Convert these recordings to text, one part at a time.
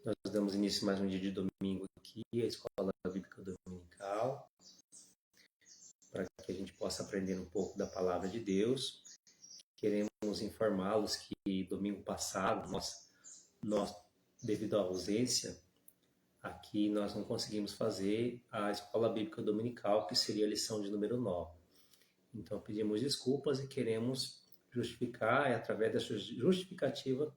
Nós damos início mais um dia de domingo aqui, a Escola Bíblica Dominical, para que a gente possa aprender um pouco da Palavra de Deus. Queremos informá-los que domingo passado, nós, devido à ausência, aqui nós não conseguimos fazer a Escola Bíblica Dominical, que seria a lição de número 9. Então pedimos desculpas e queremos justificar, e através dessa justificativa,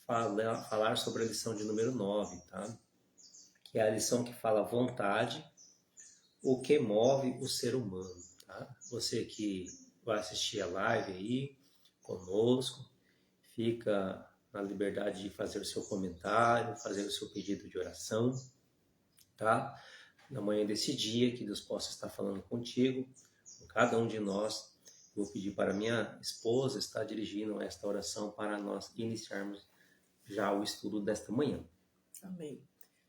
falar sobre a lição de número 9, tá? Que é a lição que fala vontade, o que move o ser humano, tá? Você que vai assistir a live aí conosco, fica na liberdade de fazer o seu comentário, fazer o seu pedido de oração, tá? Na manhã desse dia, que Deus possa estar falando contigo, com cada um de nós. Vou pedir para minha esposa estar dirigindo esta oração para nós iniciarmos já o estudo desta manhã. Amém.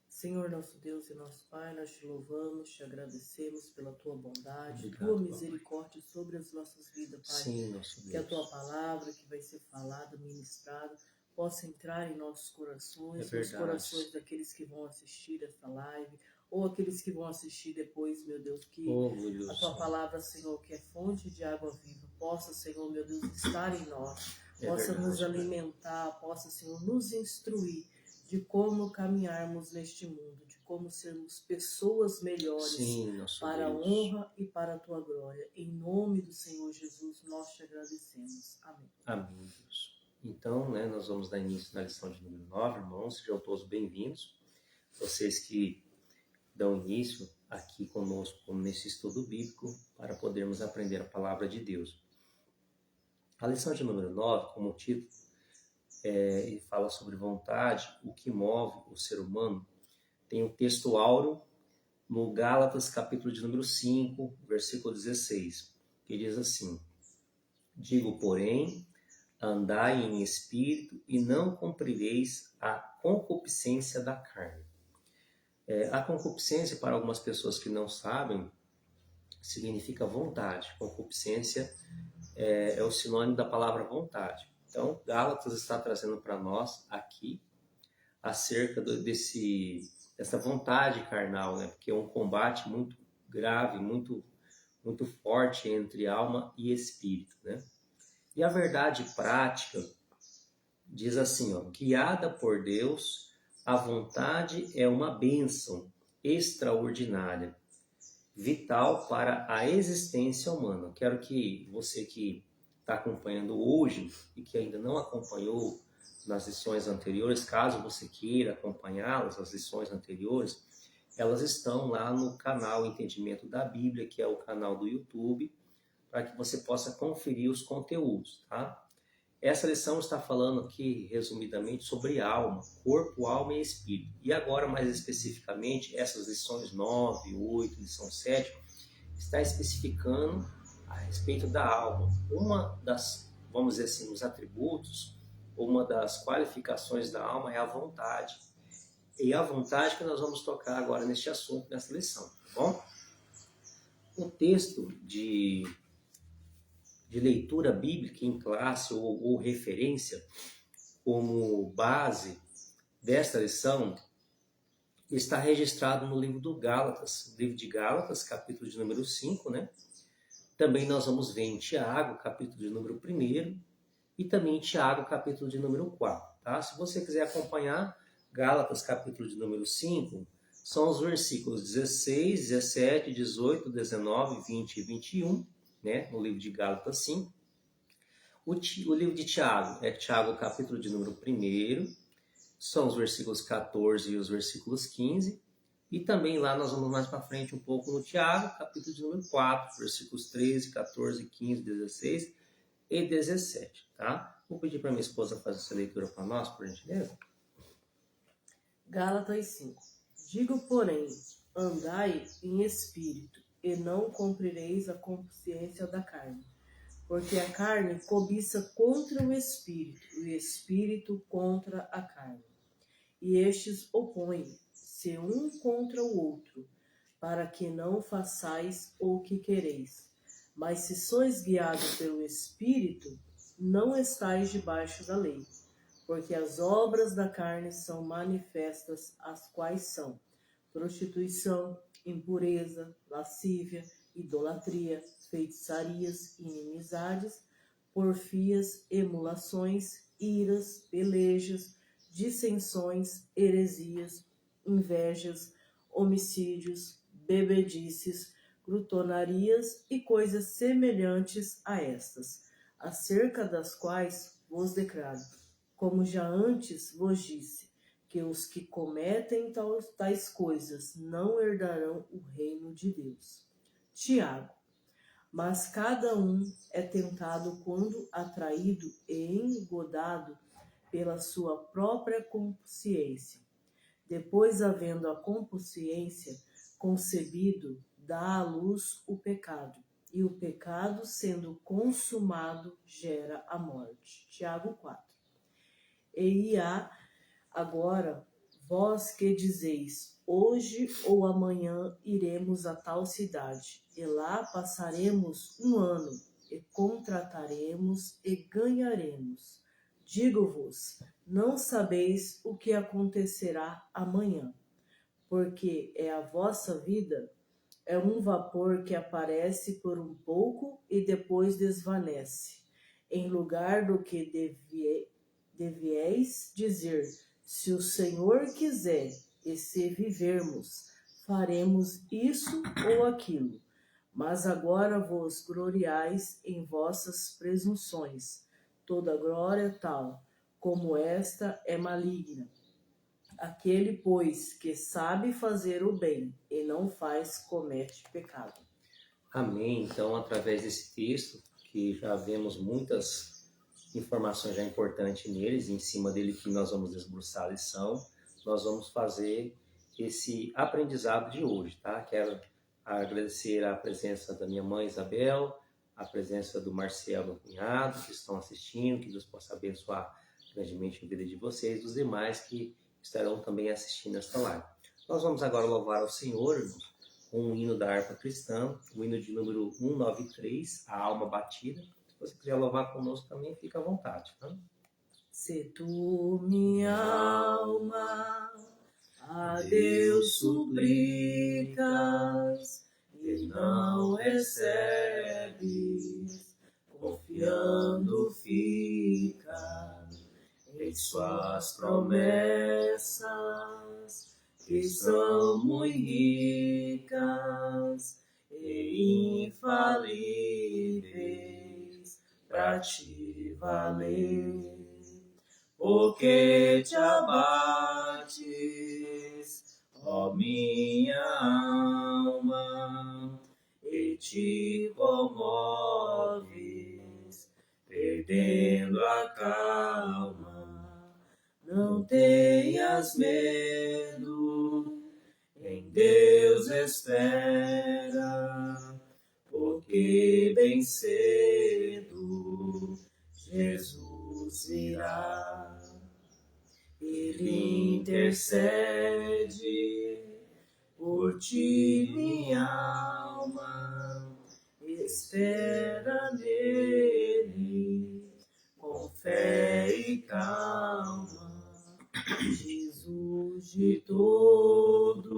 Senhor, nosso Deus e nosso Pai, nós te louvamos, te agradecemos pela tua bondade, Obrigado, tua misericórdia sobre as nossas vidas, Pai. Sim, nosso Deus. Que a tua palavra que vai ser falada, ministrada, possa entrar em nossos corações, nos corações daqueles que vão assistir essa live, ou aqueles que vão assistir depois, meu Deus, que a tua palavra, Senhor, que é fonte de água viva, possa, Senhor, meu Deus, estar em nós, possa nos alimentar, possa, Senhor, nos instruir de como caminharmos neste mundo, de como sermos pessoas melhores. Sim, para a honra e para a tua glória. Em nome do Senhor Jesus, nós te agradecemos. Amém. Amém, Deus. Então, nós vamos dar início na lição de número 9, irmãos, sejam todos bem-vindos. Vocês que dão início aqui conosco nesse estudo bíblico para podermos aprender a palavra de Deus. A lição de número 9, como título, ele fala sobre vontade, o que move o ser humano. Tem um texto áureo no Gálatas, capítulo de número 5, versículo 16, que diz assim: digo, porém, andai em espírito e não cumprireis a concupiscência da carne. A concupiscência, para algumas pessoas que não sabem, significa vontade. Concupiscência é o sinônimo da palavra vontade. Então, Gálatas está trazendo para nós aqui acerca dessa vontade carnal, porque é um combate muito grave, muito forte entre alma e espírito, E a verdade prática diz assim, guiada por Deus, a vontade é uma bênção extraordinária, vital para a existência humana. Quero que você que está acompanhando hoje e que ainda não acompanhou nas lições anteriores, caso você queira acompanhá-las, as lições anteriores, elas estão lá no canal Entendimento da Bíblia, que é o canal do YouTube, para que você possa conferir os conteúdos, tá? Essa lição está falando aqui, resumidamente, sobre alma, corpo, alma e espírito. E agora, mais especificamente, essas lições 9, 8, lição 7, está especificando a respeito da alma. Uma das, vamos dizer assim, os atributos, uma das qualificações da alma é a vontade. E a vontade que nós vamos tocar agora neste assunto, nessa lição, tá bom? O texto de leitura bíblica em classe ou referência como base desta lição está registrado no livro do Gálatas, livro de Gálatas, capítulo de número 5, Também nós vamos ver em Tiago, capítulo de número 1, e também em Tiago, capítulo de número 4, tá? Se você quiser acompanhar, Gálatas, capítulo de número 5, são os versículos 16, 17, 18, 19, 20 e 21, no livro de Gálatas 5. O livro de Tiago é Tiago, capítulo de número 1, são os versículos 14 e os versículos 15. E também lá nós vamos mais para frente um pouco no Tiago, capítulo de número 4, versículos 13, 14, 15, 16 e 17, tá? Vou pedir para minha esposa fazer essa leitura para nós, por gentileza. Gálatas 5. Digo, porém, andai em espírito, e não cumprireis a consciência da carne. Porque a carne cobiça contra o espírito, e o espírito contra a carne. E estes opõem-se um contra o outro, para que não façais o que quereis. Mas se sois guiados pelo espírito, não estáis debaixo da lei. porque as obras da carne são manifestas, as quais são prostituição, impureza, lascívia, idolatria, feitiçarias, inimizades, porfias, emulações, iras, pelejas, dissensões, heresias, invejas, homicídios, bebedices, glutonarias e coisas semelhantes a estas, acerca das quais vos declaro, como já antes vos disse, que os que cometem tais coisas não herdarão o reino de Deus. Tiago. Mas cada um é tentado quando atraído e engodado pela sua própria consciência. Depois, havendo a consciência concebido, dá à luz o pecado. E o pecado, sendo consumado, gera a morte. Tiago 4. E há agora vós que dizeis, hoje ou amanhã iremos a tal cidade, e lá passaremos um ano, e contrataremos e ganharemos. Digo-vos, não sabeis o que acontecerá amanhã, porque a vossa vida é um vapor que aparece por um pouco e depois desvanece. Em lugar do que devieis dizer, se o Senhor quiser e se vivermos, faremos isso ou aquilo. Mas agora vos gloriais em vossas presunções. Toda glória tal como esta é maligna. Aquele, pois, que sabe fazer o bem e não faz, comete pecado. Amém. Então, através desse texto, que já vemos muitas informações já importantes neles, em cima dele que nós vamos desbruçar a lição, nós vamos fazer esse aprendizado de hoje, tá? Quero agradecer a presença da minha mãe Isabel, a presença do Marcelo, meu cunhado, que estão assistindo, que Deus possa abençoar grandemente a vida de vocês, dos demais que estarão também assistindo esta live. Nós vamos agora louvar ao Senhor, irmãos, com um hino da harpa cristã, o hino de número 193, A Alma Batida. Se você quiser louvar conosco também, fica à vontade. Tá? Se tu, minha alma, a Deus suplicas e não recebes, confiando fica em suas promessas, que são muito ricas e infalíveis para te valer. Porque te abates, ó minha alma, e te comoves, perdendo a calma. Não tenhas medo, em Deus espera, porque bem cedo Jesus virá. Ele intercede por ti, minha alma, espera nele com fé e calma. Jesus de todos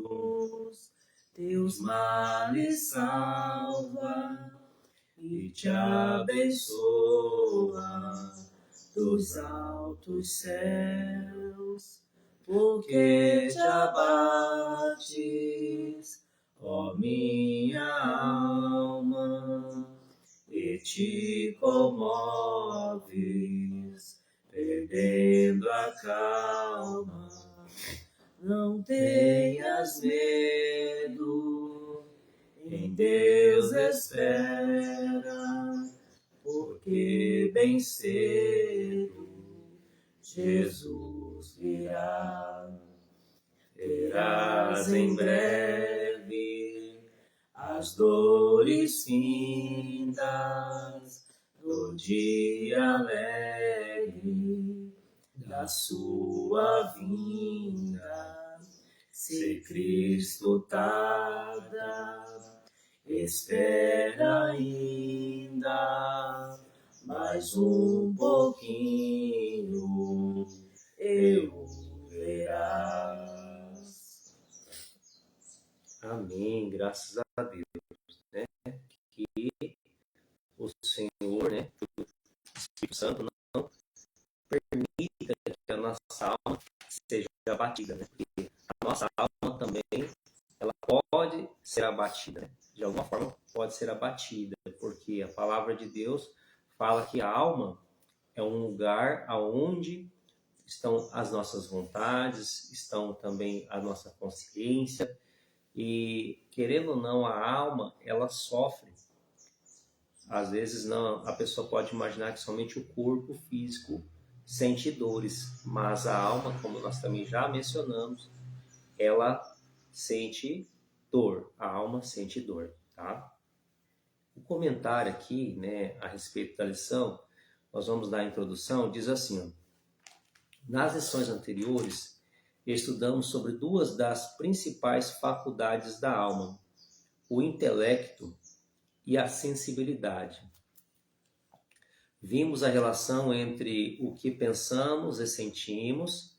teus males salva e te abençoa dos altos céus, porque te abates, ó minha alma, e te comoves, perdendo a calma. Não tenhas medo, em Deus espera, porque bem cedo Jesus virá. Terás em breve as dores findas do dia alegre da sua vinda. Se Cristo tarda, espera ainda, mais um pouquinho, eu verás. Amém, graças a Deus, né? Que o Senhor, né, o Espírito Santo não permita que a nossa alma seja abatida, né? Porque a nossa alma também, ela pode ser abatida, né? De alguma forma pode ser abatida, porque a palavra de Deus fala que a alma é um lugar aonde estão as nossas vontades, estão também a nossa consciência, e querendo ou não, a alma, ela sofre. Às vezes não, a pessoa pode imaginar que somente o corpo físico sente dores, mas a alma, como nós também já mencionamos, ela sente dor, a alma sente dor, tá? O comentário aqui, né, a respeito da lição, nós vamos dar a introdução, diz assim, ó, nas lições anteriores, estudamos sobre duas das principais faculdades da alma, o intelecto e a sensibilidade. Vimos a relação entre o que pensamos e sentimos,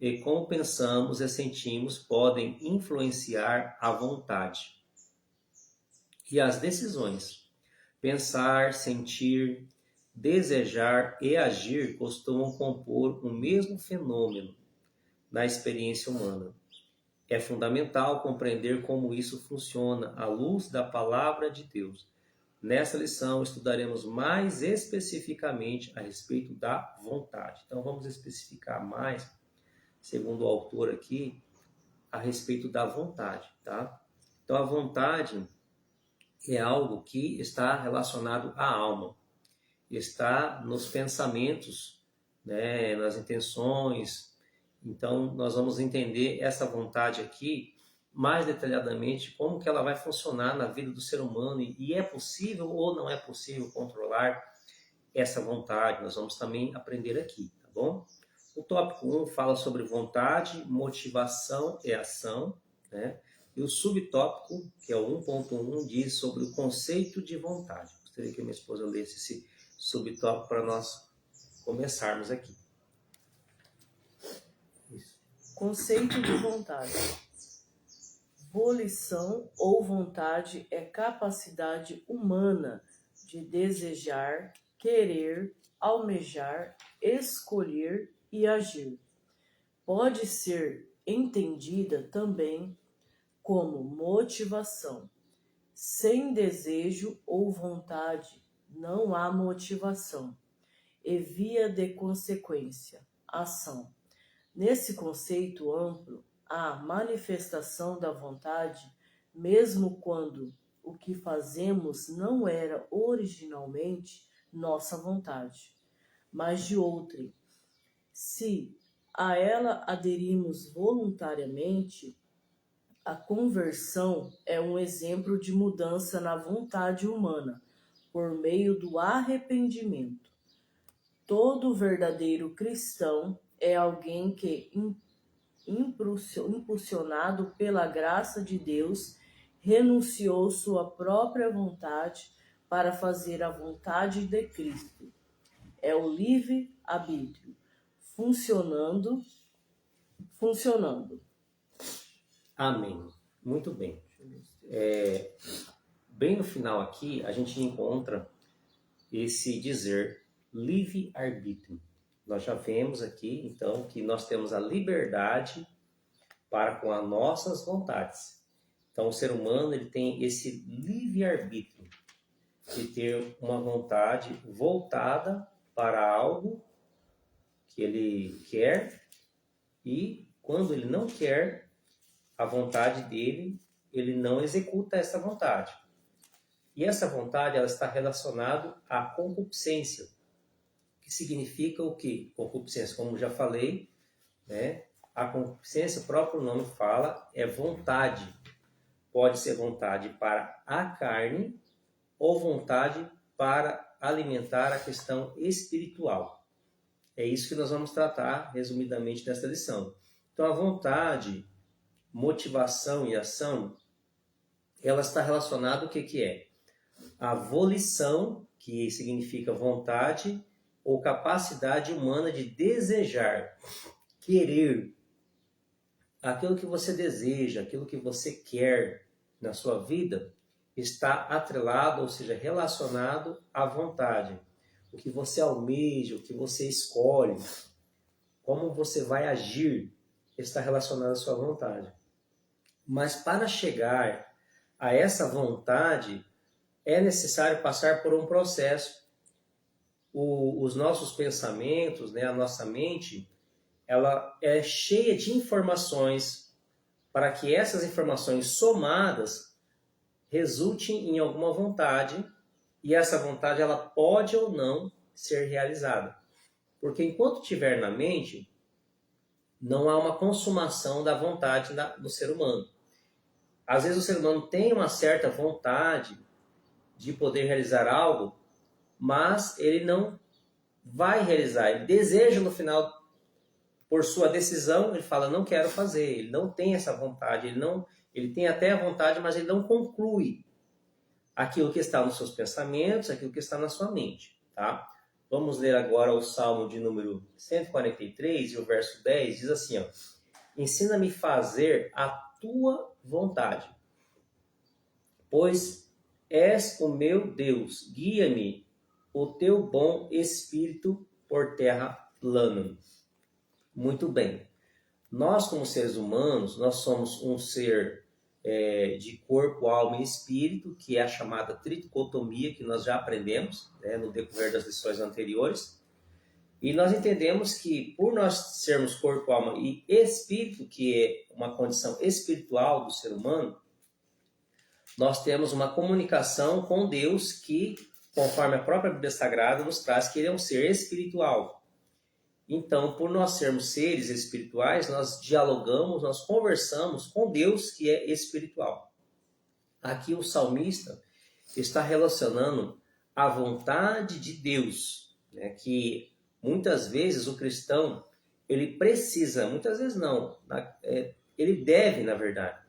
e como pensamos e sentimos podem influenciar a vontade e as decisões. Pensar, sentir, desejar e agir costumam compor o mesmo fenômeno na experiência humana. É fundamental compreender como isso funciona à luz da palavra de Deus. Nessa lição estudaremos mais especificamente a respeito da vontade. Então vamos especificar mais, segundo o autor aqui, a respeito da vontade, tá? Então a vontade é algo que está relacionado à alma, está nos pensamentos, né, nas intenções. Então nós vamos entender essa vontade aqui mais detalhadamente, como que ela vai funcionar na vida do ser humano, e é possível ou não é possível controlar essa vontade. Nós vamos também aprender aqui, tá bom? O tópico 1 fala sobre vontade, motivação e ação, né? E o subtópico, que é o 1.1, diz sobre o conceito de vontade. Gostaria que minha esposa lesse esse subtópico para nós começarmos aqui. Isso. Conceito de vontade. Volição ou vontade é capacidade humana de desejar, querer, almejar, escolher e agir. Pode ser entendida também como motivação. Sem desejo ou vontade, não há motivação, e via de consequência, ação. Nesse conceito amplo, a manifestação da vontade, mesmo quando o que fazemos não era originalmente nossa vontade, mas de outrem. Se a ela aderimos voluntariamente, a conversão é um exemplo de mudança na vontade humana, por meio do arrependimento. Todo verdadeiro cristão é alguém que, impulsionado pela graça de Deus, renunciou sua própria vontade para fazer a vontade de Cristo. É o livre-arbítrio funcionando. Amém. Muito bem. Bem no final aqui, a gente encontra esse dizer livre-arbítrio. Nós já vemos aqui, então, que nós temos a liberdade para com as nossas vontades. Então, o ser humano ele tem esse livre-arbítrio de ter uma vontade voltada para algo que ele quer, e quando ele não quer a vontade dele, ele não executa essa vontade. E essa vontade ela está relacionada à concupiscência, que significa o quê? Concupiscência, como já falei, né? A concupiscência, o próprio nome fala, é vontade. Pode ser vontade para a carne ou vontade para alimentar a questão espiritual. É isso que nós vamos tratar resumidamente nesta lição. Então, a vontade, motivação e ação, ela está relacionada ao que é? A volição, que significa vontade ou capacidade humana de desejar, querer. Aquilo que você deseja, aquilo que você quer na sua vida está atrelado, ou seja, relacionado à vontade. O que você almeja, o que você escolhe, como você vai agir, está relacionado à sua vontade. Mas para chegar a essa vontade, é necessário passar por um processo. Os nossos pensamentos, né, a nossa mente, ela é cheia de informações para que essas informações somadas resultem em alguma vontade, e essa vontade ela pode ou não ser realizada. Porque enquanto estiver na mente, não há uma consumação da vontade do ser humano. Às vezes o ser humano tem uma certa vontade de poder realizar algo, mas ele não vai realizar. Ele deseja no final, por sua decisão, ele fala, não quero fazer. Ele não tem essa vontade, ele tem até a vontade, mas ele não conclui aquilo que está nos seus pensamentos, aquilo que está na sua mente, tá? Vamos ler agora o Salmo de número 143 e o verso 10 diz assim, ó, ensina-me a fazer a tua vontade, pois és o meu Deus, guia-me o teu bom espírito por terra plana. Muito bem. Nós, como seres humanos, nós somos um ser de corpo, alma e espírito, que é a chamada tricotomia, que nós já aprendemos, né, no decorrer das lições anteriores. E nós entendemos que, por nós sermos corpo, alma e espírito, que é uma condição espiritual do ser humano, nós temos uma comunicação com Deus que, conforme a própria Bíblia Sagrada, nos traz que ele é um ser espiritual. Então, por nós sermos seres espirituais, nós dialogamos, nós conversamos com Deus que é espiritual. Aqui o salmista está relacionando a vontade de Deus, né, que muitas vezes o cristão, ele precisa, muitas vezes não, ele deve, na verdade,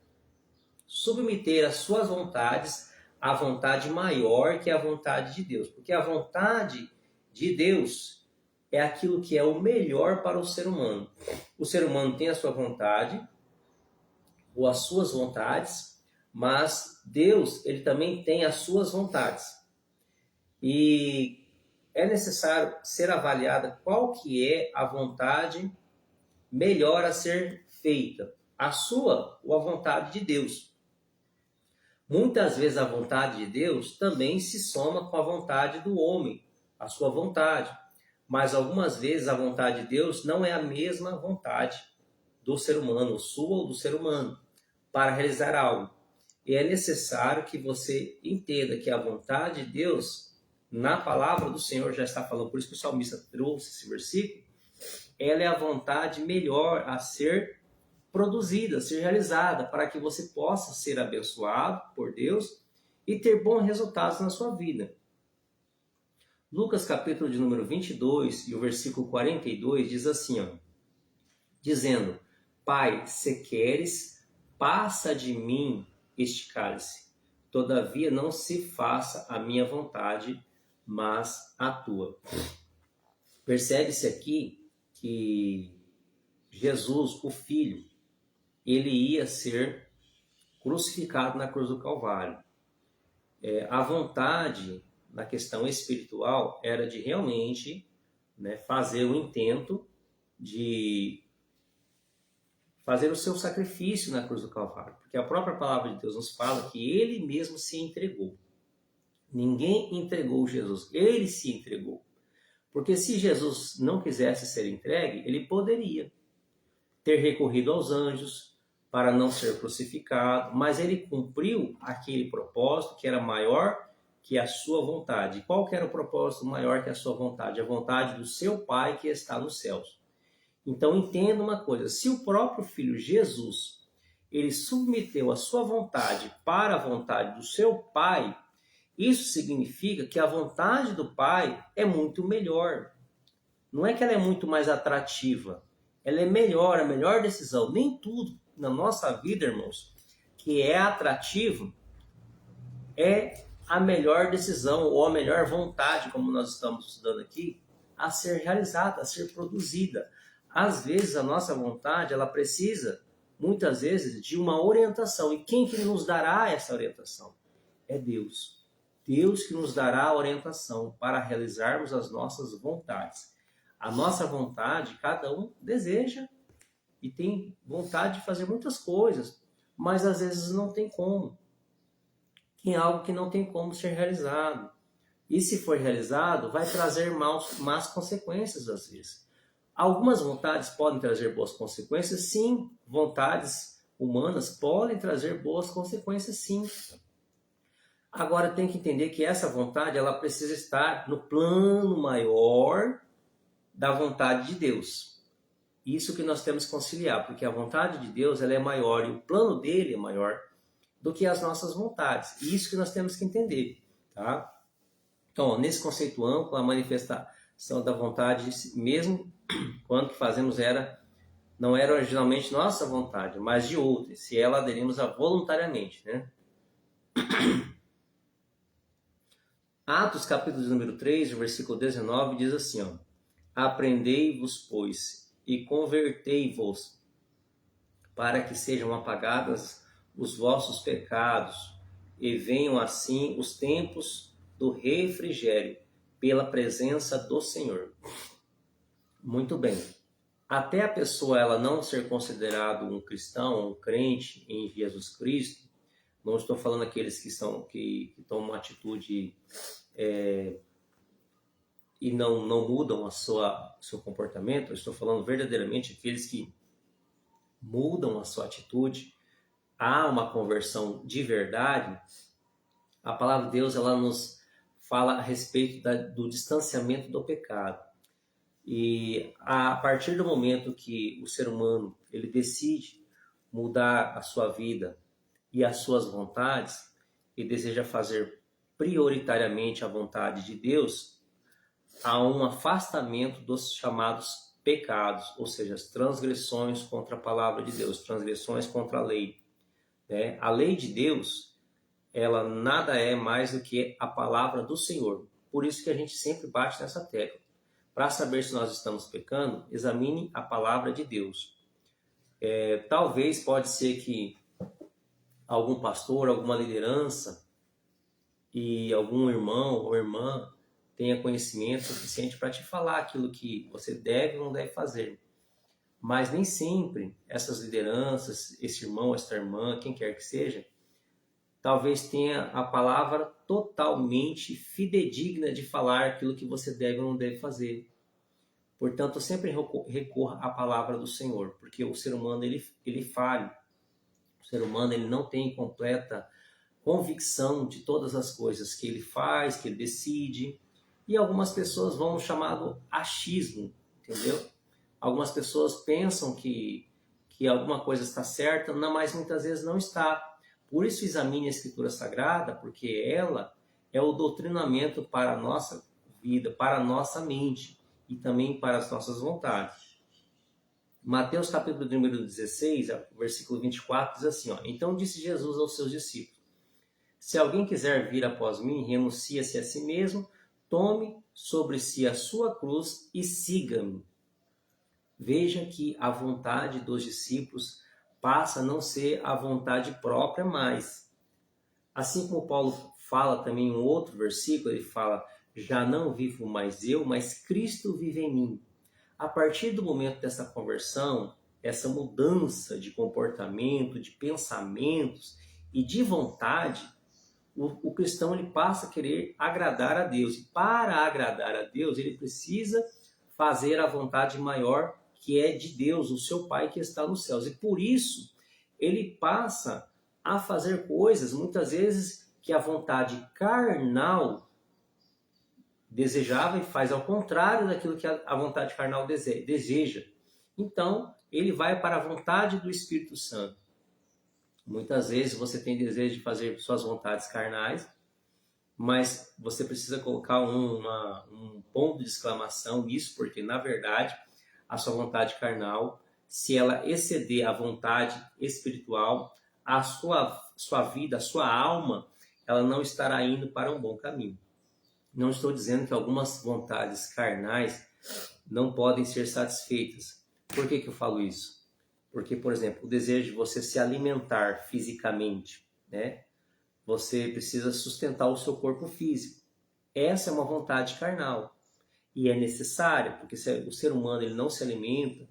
submeter as suas vontades à vontade maior que é a vontade de Deus. Porque a vontade de Deus é aquilo que é o melhor para o ser humano. O ser humano tem a sua vontade, ou as suas vontades, mas Deus, ele também tem as suas vontades. E é necessário ser avaliada qual que é a vontade melhor a ser feita, a sua ou a vontade de Deus. Muitas vezes a vontade de Deus também se soma com a vontade do homem, a sua vontade. Mas algumas vezes a vontade de Deus não é a mesma vontade do ser humano, sua ou do ser humano, para realizar algo. E é necessário que você entenda que a vontade de Deus, na palavra do Senhor já está falando, por isso que o salmista trouxe esse versículo, ela é a vontade melhor a ser produzida, a ser realizada, para que você possa ser abençoado por Deus e ter bons resultados na sua vida. Lucas capítulo de número 22 e o versículo 42 diz assim, ó, dizendo, Pai, se queres, passa de mim este cálice. Todavia não se faça a minha vontade, mas a tua. Percebe-se aqui que Jesus, o Filho, ele ia ser crucificado na cruz do Calvário. A vontade na questão espiritual era de realmente, né, fazer o intento de fazer o seu sacrifício na cruz do Calvário. Porque a própria palavra de Deus nos fala que ele mesmo se entregou. Ninguém entregou Jesus, ele se entregou. Porque se Jesus não quisesse ser entregue, ele poderia ter recorrido aos anjos para não ser crucificado, mas ele cumpriu aquele propósito que era maior que a sua vontade. Qual que era o propósito maior que a sua vontade? A vontade do seu Pai que está nos céus. Então entenda uma coisa, se o próprio Filho Jesus, ele submeteu a sua vontade para a vontade do seu Pai, isso significa que a vontade do Pai é muito melhor. Não é que ela é muito mais atrativa, ela é melhor, a melhor decisão. Nem tudo na nossa vida, irmãos, que é atrativo, é a melhor decisão ou a melhor vontade, como nós estamos estudando aqui, a ser realizada, a ser produzida. Às vezes a nossa vontade, ela precisa, muitas vezes, de uma orientação. E quem que nos dará essa orientação? É Deus. Deus que nos dará a orientação para realizarmos as nossas vontades. A nossa vontade, cada um deseja e tem vontade de fazer muitas coisas, mas às vezes não tem como. Tem algo que não tem como ser realizado. E se for realizado, vai trazer más consequências às vezes. Algumas vontades podem trazer boas consequências, sim. Vontades humanas podem trazer boas consequências, sim. Agora tem que entender que essa vontade ela precisa estar no plano maior da vontade de Deus. Isso que nós temos que conciliar, porque a vontade de Deus ela é maior e o plano dele é maior do que as nossas vontades. Isso que nós temos que entender, tá? Então, nesse conceito amplo, a manifestação da vontade, mesmo quando que fazemos não era originalmente nossa vontade, mas de outra, se ela aderimos a voluntariamente, né? Atos, capítulo número 3, versículo 19, diz assim, ó: aprendei-vos, pois, e convertei-vos, para que sejam apagadas os vossos pecados, e venham assim os tempos do refrigério, pela presença do Senhor. Muito bem. Até a pessoa ela não ser considerado um cristão, um crente em Jesus Cristo, não estou falando aqueles que tomam uma atitude e não mudam seu comportamento. Eu estou falando verdadeiramente aqueles que mudam a sua atitude, há uma conversão de verdade. A palavra de Deus ela nos fala a respeito do distanciamento do pecado. E a partir do momento que o ser humano ele decide mudar a sua vida e as suas vontades e deseja fazer prioritariamente a vontade de Deus, há um afastamento dos chamados pecados, ou seja, as transgressões contra a palavra de Deus, transgressões contra a lei. A lei de Deus, ela nada é mais do que a palavra do Senhor. Por isso que a gente sempre bate nessa tecla. Para saber se nós estamos pecando, examine a palavra de Deus. Talvez pode ser que algum pastor, alguma liderança e algum irmão ou irmã tenha conhecimento suficiente para te falar aquilo que você deve ou não deve fazer. Mas nem sempre essas lideranças, esse irmão, essa irmã, quem quer que seja, talvez tenha a palavra totalmente fidedigna de falar aquilo que você deve ou não deve fazer. Portanto, eu sempre recorro à palavra do Senhor, porque o ser humano ele falha. O ser humano ele não tem completa convicção de todas as coisas que ele faz, que ele decide. E algumas pessoas vão no chamado achismo, entendeu? Algumas pessoas pensam que alguma coisa está certa, mas muitas vezes não está. Por isso examine a Escritura Sagrada, porque ela é o doutrinamento para a nossa vida, para a nossa mente e também para as nossas vontades. Mateus capítulo número 16, versículo 24, diz assim, ó: então disse Jesus aos seus discípulos: se alguém quiser vir após mim, renuncie-se a si mesmo, tome sobre si a sua cruz e siga-me. Veja que a vontade dos discípulos passa a não ser a vontade própria mais. Assim como Paulo fala também em um outro versículo, ele fala: já não vivo mais eu, mas Cristo vive em mim. A partir do momento dessa conversão, essa mudança de comportamento, de pensamentos e de vontade, o cristão ele passa a querer agradar a Deus. E para agradar a Deus, ele precisa fazer a vontade maior, que é de Deus, o seu Pai que está nos céus. E por isso, ele passa a fazer coisas, muitas vezes, que a vontade carnal desejava e faz ao contrário daquilo que a vontade carnal deseja. Então, ele vai para a vontade do Espírito Santo. Muitas vezes você tem desejo de fazer suas vontades carnais, mas você precisa colocar um ponto de exclamação nisso, porque, na verdade, a sua vontade carnal, se ela exceder a vontade espiritual, a sua vida, a sua alma, ela não estará indo para um bom caminho. Não estou dizendo que algumas vontades carnais não podem ser satisfeitas. Por que eu falo isso? Porque, por exemplo, o desejo de você se alimentar fisicamente, né? Você precisa sustentar o seu corpo físico. Essa é uma vontade carnal e é necessária, porque se o ser humano ele não se alimenta,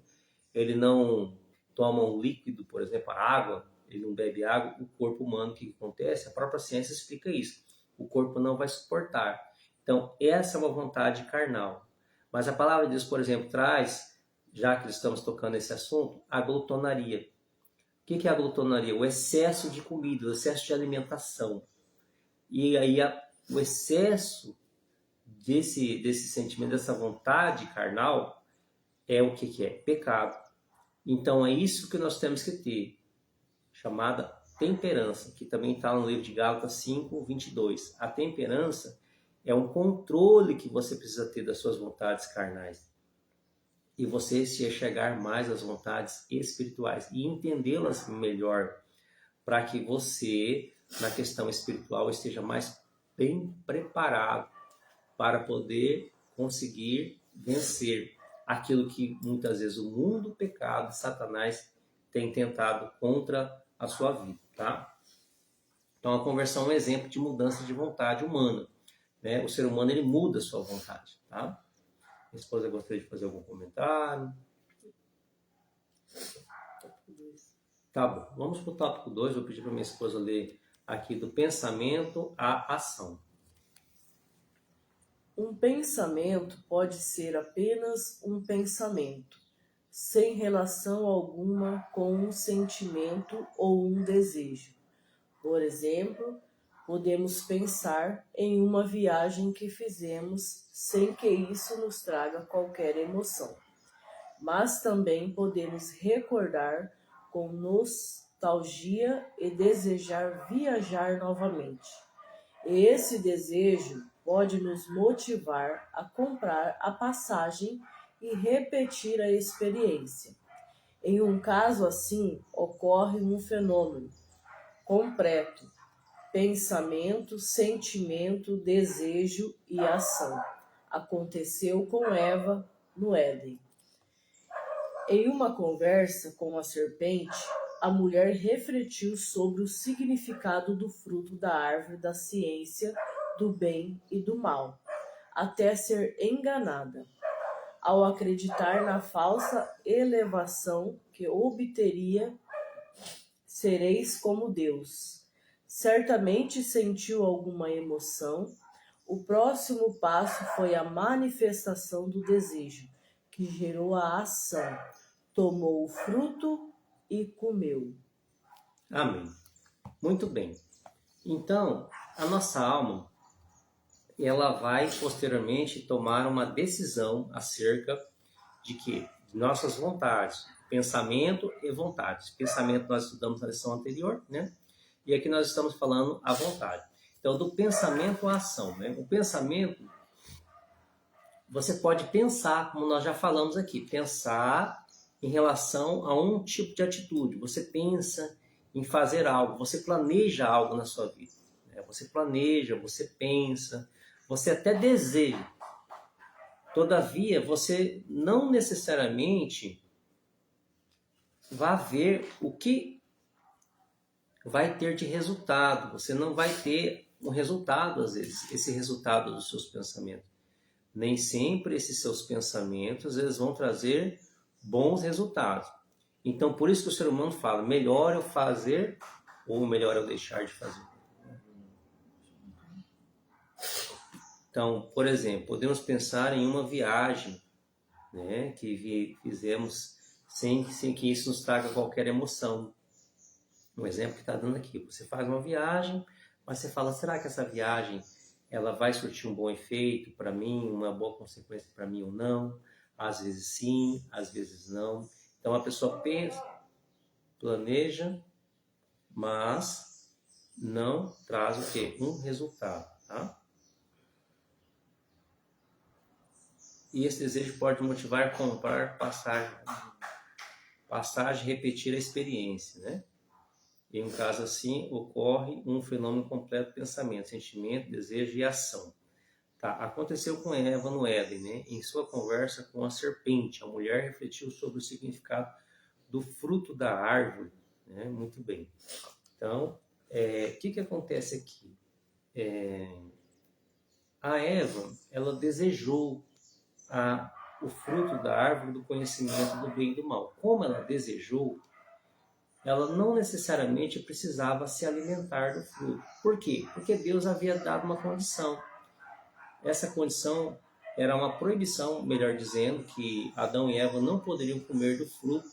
ele não toma um líquido, por exemplo, a água, ele não bebe água, o corpo humano, o que acontece? A própria ciência explica isso. O corpo não vai suportar. Então, essa é uma vontade carnal. Mas a palavra de Deus, por exemplo, traz, já que estamos tocando nesse assunto, a glutonaria. O que é a glutonaria? O excesso de comida, o excesso de alimentação. E aí o excesso desse sentimento, dessa vontade carnal, é o que é? Pecado. Então é isso que nós temos que ter, chamada temperança, que também está no livro de Gálatas 5:22. A temperança é um controle que você precisa ter das suas vontades carnais. E você se chegar mais às vontades espirituais e entendê-las melhor, para que você, na questão espiritual, esteja mais bem preparado para poder conseguir vencer aquilo que muitas vezes o mundo, o pecado, Satanás tem tentado contra a sua vida, tá? Então a conversão é um exemplo de mudança de vontade humana, né? O ser humano ele muda a sua vontade, tá? Minha esposa gostaria de fazer algum comentário? Tá bom, vamos para o tópico 2. Vou pedir para minha esposa ler aqui do pensamento à ação. Um pensamento pode ser apenas um pensamento, sem relação alguma com um sentimento ou um desejo. Por exemplo, podemos pensar em uma viagem que fizemos sem que isso nos traga qualquer emoção. Mas também podemos recordar com nostalgia e desejar viajar novamente. E esse desejo pode nos motivar a comprar a passagem e repetir a experiência. Em um caso assim, ocorre um fenômeno completo: pensamento, sentimento, desejo e ação. Aconteceu com Eva no Éden. Em uma conversa com a serpente, a mulher refletiu sobre o significado do fruto da árvore da ciência do bem e do mal, até ser enganada, ao acreditar na falsa elevação que obteria: sereis como Deus. Certamente sentiu alguma emoção. O próximo passo foi a manifestação do desejo, que gerou a ação. Tomou o fruto e comeu. Amém. Muito bem. Então, a nossa alma, ela vai posteriormente tomar uma decisão acerca de que nossas vontades, pensamento e vontades. Pensamento nós estudamos na lição anterior, né? E aqui nós estamos falando a vontade. Então, do pensamento à ação, né? O pensamento, você pode pensar, como nós já falamos aqui, pensar em relação a um tipo de atitude. Você pensa em fazer algo, você planeja algo na sua vida, né? Você planeja, você pensa, você até deseja. Todavia, você não necessariamente vai ver o que vai ter de resultado. Você não vai ter um resultado, às vezes, esse resultado dos seus pensamentos. Nem sempre esses seus pensamentos eles vão trazer bons resultados. Então, por isso que o ser humano fala, melhor eu fazer ou melhor eu deixar de fazer. Então, por exemplo, podemos pensar em uma viagem, né, que fizemos sem que isso nos traga qualquer emoção. Um exemplo que está dando aqui, você faz uma viagem, mas você fala, será que essa viagem ela vai surtir um bom efeito para mim, uma boa consequência para mim ou não? Às vezes sim, às vezes não. Então a pessoa pensa, planeja, mas não traz o quê? Um resultado, tá? E esse desejo pode motivar a comprar passagem, repetir a experiência, né? Em um caso assim, ocorre um fenômeno completo de pensamento, sentimento, desejo e ação. Tá? Aconteceu com Eva no Éden, né? Em sua conversa com a serpente, a mulher refletiu sobre o significado do fruto da árvore, né? Muito bem. Então, o que acontece aqui? A Eva, ela desejou o fruto da árvore do conhecimento do bem e do mal. Como ela desejou, ela não necessariamente precisava se alimentar do fruto. Por quê? Porque Deus havia dado uma condição. Essa condição era uma proibição, melhor dizendo, que Adão e Eva não poderiam comer do fruto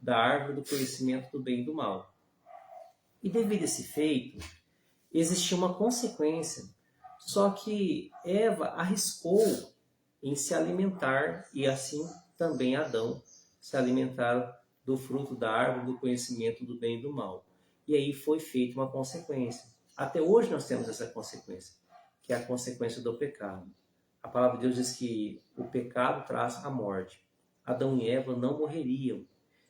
da árvore do conhecimento do bem e do mal. E devido a esse feito, existia uma consequência. Só que Eva arriscou em se alimentar, e assim também Adão se alimentaram do fruto da árvore do conhecimento do bem e do mal. E aí foi feita uma consequência. Até hoje nós temos essa consequência, que é a consequência do pecado. A palavra de Deus diz que o pecado traz a morte. Adão e Eva não morreriam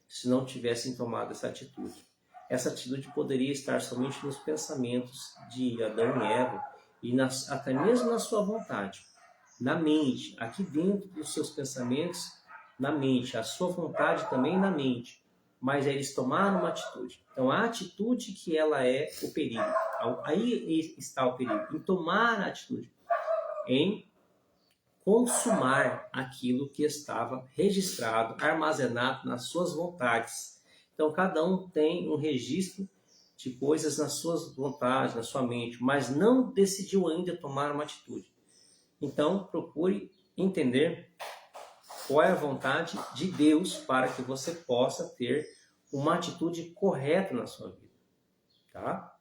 se não tivessem tomado essa atitude. Essa atitude poderia estar somente nos pensamentos de Adão e Eva e até mesmo na sua vontade, na mente, aqui dentro dos seus pensamentos, na mente, a sua vontade também na mente, mas eles tomaram uma atitude. Então a atitude que ela é o perigo, aí está o perigo, em tomar a atitude, em consumar aquilo que estava registrado, armazenado nas suas vontades. Então cada um tem um registro de coisas nas suas vontades, na sua mente, mas não decidiu ainda tomar uma atitude. Então procure entender qual é a vontade de Deus para que você possa ter uma atitude correta na sua vida. Tá?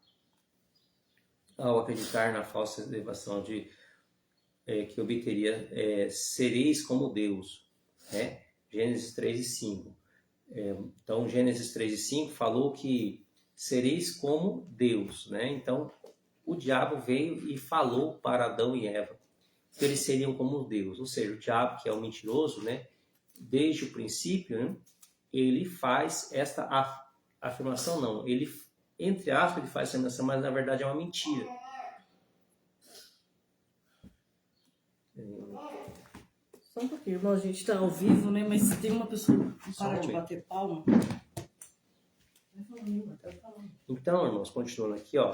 Ao acreditar na falsa elevação que obteria, sereis como Deus. Né? Gênesis 3 e 5. Então, Gênesis 3 e 5 falou que sereis como Deus. Né? Então, o diabo veio e falou para Adão e Eva que eles seriam como Deus. Ou seja, o diabo, que é o mentiroso, né? Desde o princípio, né? Ele faz esta afirmação, não. Ele, entre aspas, ele faz essa afirmação, mas na verdade é uma mentira. Só um pouquinho, irmão, a gente está ao vivo, né? Mas se tem uma pessoa que para de bater palma. Então, irmãos, continuando aqui, ó.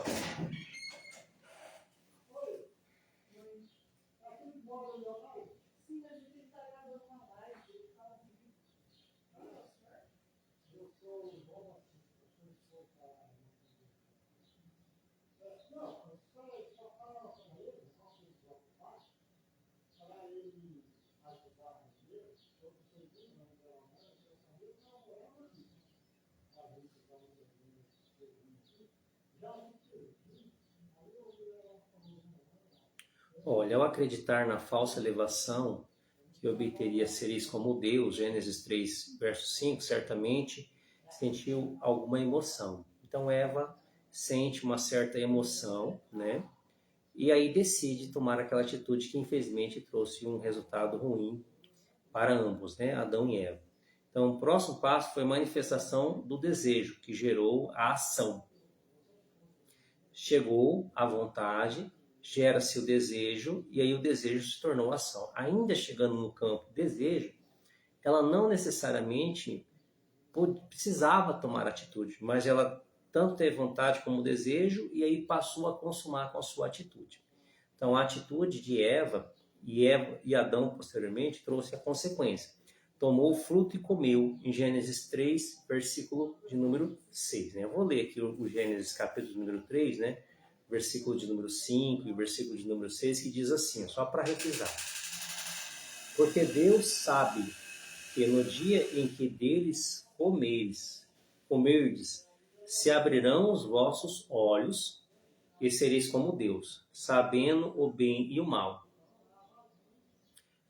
Olha, ao acreditar na falsa elevação que obteria sereis como Deus, Gênesis 3, verso 5, certamente sentiu alguma emoção. Então Eva sente uma certa emoção, né? E aí decide tomar aquela atitude que infelizmente trouxe um resultado ruim para ambos, né? Adão e Eva. Então o próximo passo foi a manifestação do desejo, que gerou a ação. Chegou a vontade, gera-se o desejo, e aí o desejo se tornou ação. Ainda chegando no campo desejo, ela não necessariamente precisava tomar atitude, mas ela tanto teve vontade como desejo, e aí passou a consumar com a sua atitude. Então a atitude de Eva e Adão posteriormente trouxe a consequência. Tomou o fruto e comeu, em Gênesis 3, versículo de número 6. Né? Eu vou ler aqui o Gênesis capítulo número 3, né? Versículo de número 5 e versículo de número 6, que diz assim, só para revisar. Porque Deus sabe que no dia em que deles comerdes, se abrirão os vossos olhos e sereis como Deus, sabendo o bem e o mal.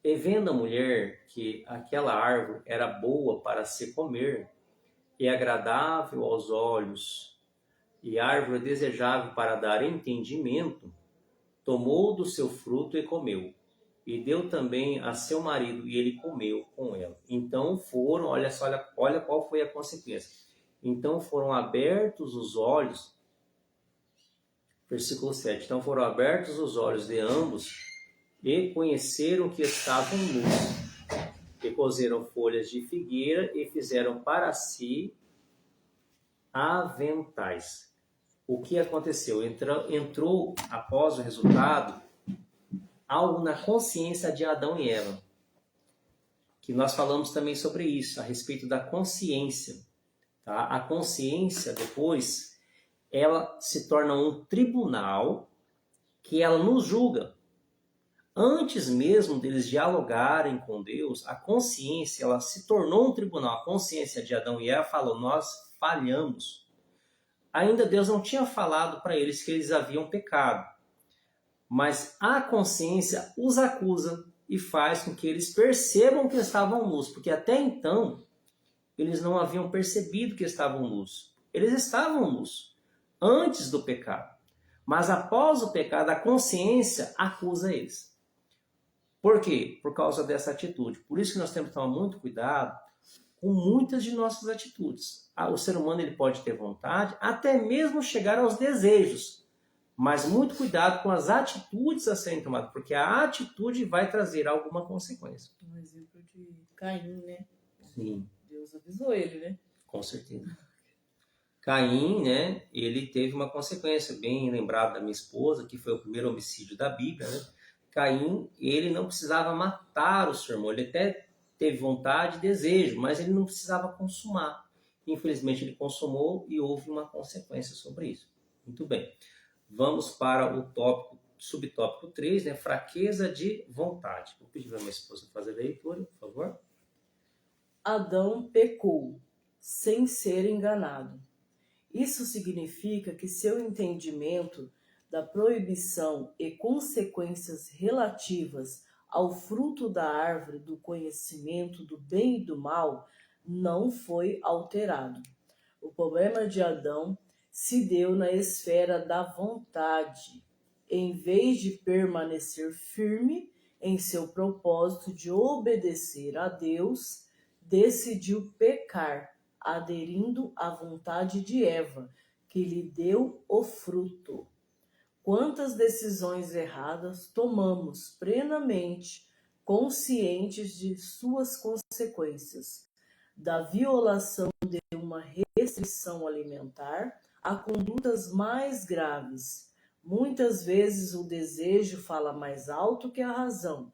E vendo a mulher que aquela árvore era boa para se comer, e agradável aos olhos, e árvore desejável para dar entendimento, tomou do seu fruto e comeu. E deu também a seu marido, e ele comeu com ela. Então foram, olha qual foi a consequência. Então foram abertos os olhos, versículo 7, então foram abertos os olhos de ambos e conheceram que estavam nus, e coseram folhas de figueira e fizeram para si aventais. O que aconteceu? Entrou após o resultado, algo na consciência de Adão e Eva, que nós falamos também sobre isso, a respeito da consciência. Tá? A consciência, depois, ela se torna um tribunal que ela nos julga. Antes mesmo deles dialogarem com Deus, a consciência ela se tornou um tribunal. A consciência de Adão e Eva falou, nós falhamos. Ainda Deus não tinha falado para eles que eles haviam pecado. Mas a consciência os acusa e faz com que eles percebam que estavam nus, porque até então eles não haviam percebido que estavam nus. Eles estavam nus antes do pecado, mas após o pecado a consciência acusa eles. Por quê? Por causa dessa atitude. Por isso que nós temos que tomar muito cuidado com muitas de nossas atitudes. O ser humano ele pode ter vontade, até mesmo chegar aos desejos, mas muito cuidado com as atitudes a serem tomadas, porque a atitude vai trazer alguma consequência. Um exemplo de Caim, né? Sim. Deus avisou ele, né? Com certeza. Caim, né, ele teve uma consequência, bem lembrado da minha esposa, que foi o primeiro homicídio da Bíblia, né? Caim, ele não precisava matar o seu irmão, ele até teve vontade e desejo, mas ele não precisava consumar. Infelizmente ele consumou e houve uma consequência sobre isso. Muito bem. Vamos para o tópico, subtópico 3, né? Fraqueza de vontade. Vou pedir para minha esposa fazer a leitura, por favor. Adão pecou, sem ser enganado. Isso significa que seu entendimento da proibição e consequências relativas ao fruto da árvore do conhecimento do bem e do mal não foi alterado. O problema de Adão se deu na esfera da vontade. Em vez de permanecer firme em seu propósito de obedecer a Deus, decidiu pecar, aderindo à vontade de Eva, que lhe deu o fruto. Quantas decisões erradas tomamos plenamente conscientes de suas consequências, da violação de uma restrição alimentar a condutas mais graves. Muitas vezes o desejo fala mais alto que a razão.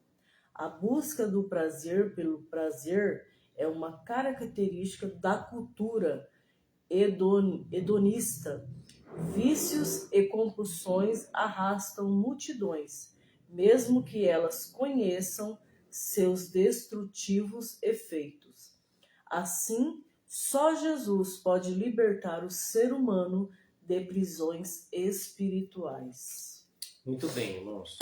A busca do prazer pelo prazer é uma característica da cultura hedonista. Vícios e compulsões arrastam multidões, mesmo que elas conheçam seus destrutivos efeitos. Assim, só Jesus pode libertar o ser humano de prisões espirituais. Muito bem, irmãos.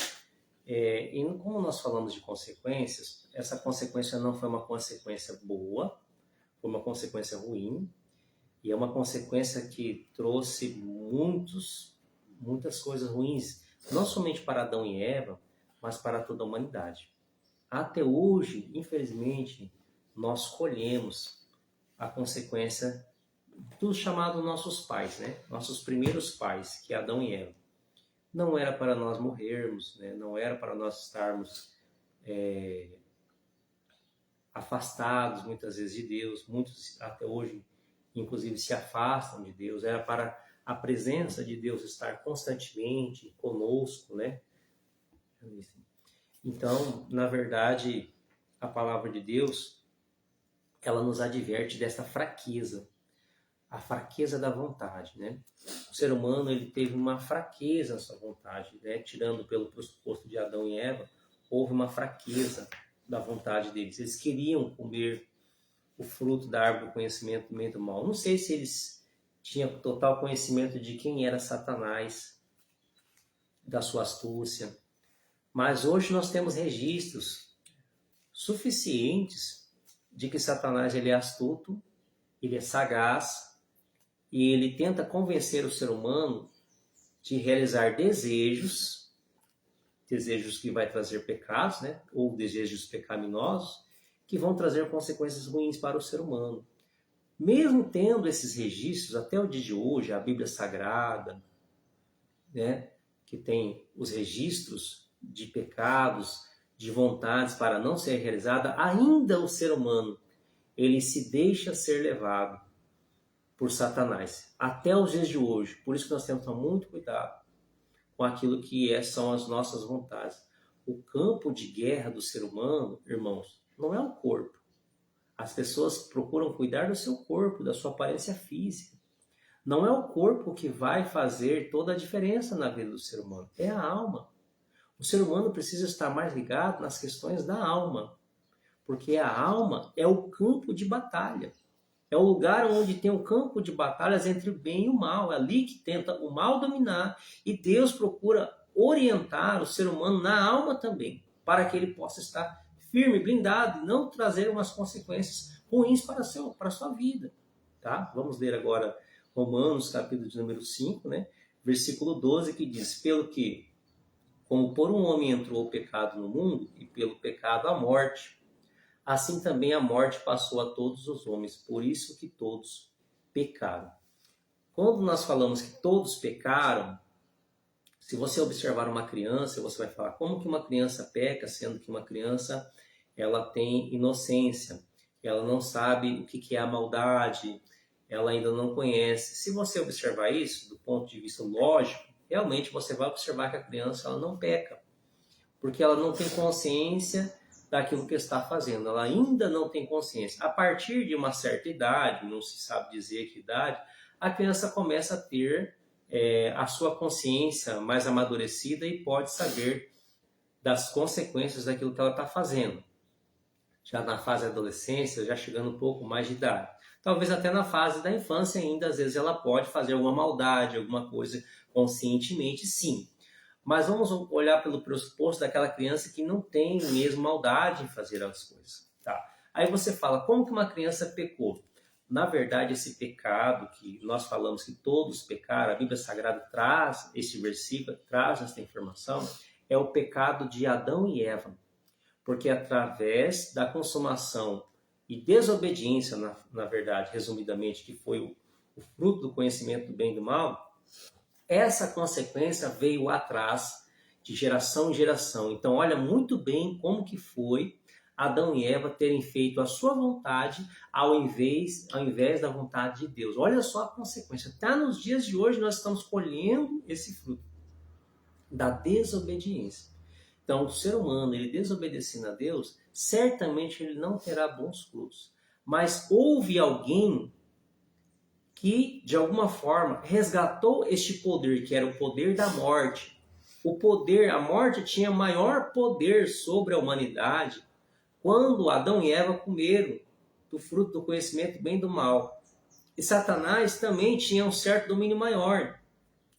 E como nós falamos de consequências, essa consequência não foi uma consequência boa, foi uma consequência ruim, e é uma consequência que trouxe muitas coisas ruins, não somente para Adão e Eva, mas para toda a humanidade. Até hoje, infelizmente, nós colhemos a consequência do chamado nossos pais, né? Nossos primeiros pais, que é Adão e Eva. Não era para nós morrermos, né? Não era para nós estarmos afastados muitas vezes de Deus. Muitos até hoje, inclusive, se afastam de Deus. Era para a presença de Deus estar constantemente conosco, né? Então, na verdade, a palavra de Deus, ela nos adverte dessa fraqueza, a fraqueza da vontade, né? O ser humano, ele teve uma fraqueza na sua vontade, né? Tirando pelo pressuposto de Adão e Eva, houve uma fraqueza da vontade deles. Eles queriam comer o fruto da árvore do conhecimento do bem e do mal. Não sei se eles tinham total conhecimento de quem era Satanás, da sua astúcia, mas hoje nós temos registros suficientes de que Satanás ele é astuto, ele é sagaz, e ele tenta convencer o ser humano de realizar desejos que vai trazer pecados, né? Ou desejos pecaminosos, que vão trazer consequências ruins para o ser humano. mesmo tendo esses registros, até o dia de hoje, a Bíblia Sagrada, né, que tem os registros de pecados, de vontades para não ser realizada, ainda o ser humano, ele se deixa ser levado por Satanás, até os dias de hoje. Por isso que nós temos que tomar muito cuidado com aquilo que são as nossas vontades. O campo de guerra do ser humano, irmãos, não é o corpo. As pessoas procuram cuidar do seu corpo, da sua aparência física. Não é o corpo que vai fazer toda a diferença na vida do ser humano, é a alma. O ser humano precisa estar mais ligado nas questões da alma, porque a alma é o campo de batalha. É o lugar onde tem um campo de batalhas entre o bem e o mal. É ali que tenta o mal dominar. E Deus procura orientar o ser humano na alma também, para que ele possa estar firme, blindado, e não trazer umas consequências ruins para a sua vida. Tá? Vamos ler agora Romanos, capítulo de número 5, né? Versículo 12, que diz: pelo que, como por um homem entrou o pecado no mundo, e pelo pecado a morte, assim também a morte passou a todos os homens, por isso que todos pecaram. Quando nós falamos que todos pecaram, se você observar uma criança, você vai falar como que uma criança peca, sendo que uma criança ela tem inocência, ela não sabe o que é a maldade, ela ainda não conhece. Se você observar isso do ponto de vista lógico, realmente você vai observar que a criança ela não peca, porque ela não tem consciência daquilo que está fazendo, ela ainda não tem consciência. A partir de uma certa idade, não se sabe dizer que idade, a criança começa a ter a sua consciência mais amadurecida e pode saber das consequências daquilo que ela está fazendo. Já na fase da adolescência, já chegando um pouco mais de idade. Talvez até na fase da infância ainda, às vezes ela pode fazer alguma maldade, alguma coisa conscientemente, sim. Mas vamos olhar pelo pressuposto daquela criança que não tem mesmo maldade em fazer as coisas. Tá? Aí você fala, como que uma criança pecou? Na verdade, esse pecado que nós falamos que todos pecaram, a Bíblia Sagrada traz esse versículo, traz essa informação, é o pecado de Adão e Eva. Porque através da consumação e desobediência, na verdade, resumidamente, que foi o fruto do conhecimento do bem e do mal, essa consequência veio atrás de geração em geração. Então, olha muito bem como que foi Adão e Eva terem feito a sua vontade ao invés da vontade de Deus. Olha só a consequência. Até nos dias de hoje nós estamos colhendo esse fruto da desobediência. Então, o ser humano, ele desobedecendo a Deus, certamente ele não terá bons frutos. Mas houve alguém que, de alguma forma, resgatou este poder, que era o poder da morte. O poder, a morte tinha maior poder sobre a humanidade quando Adão e Eva comeram do fruto do conhecimento do bem e do mal. E Satanás também tinha um certo domínio maior.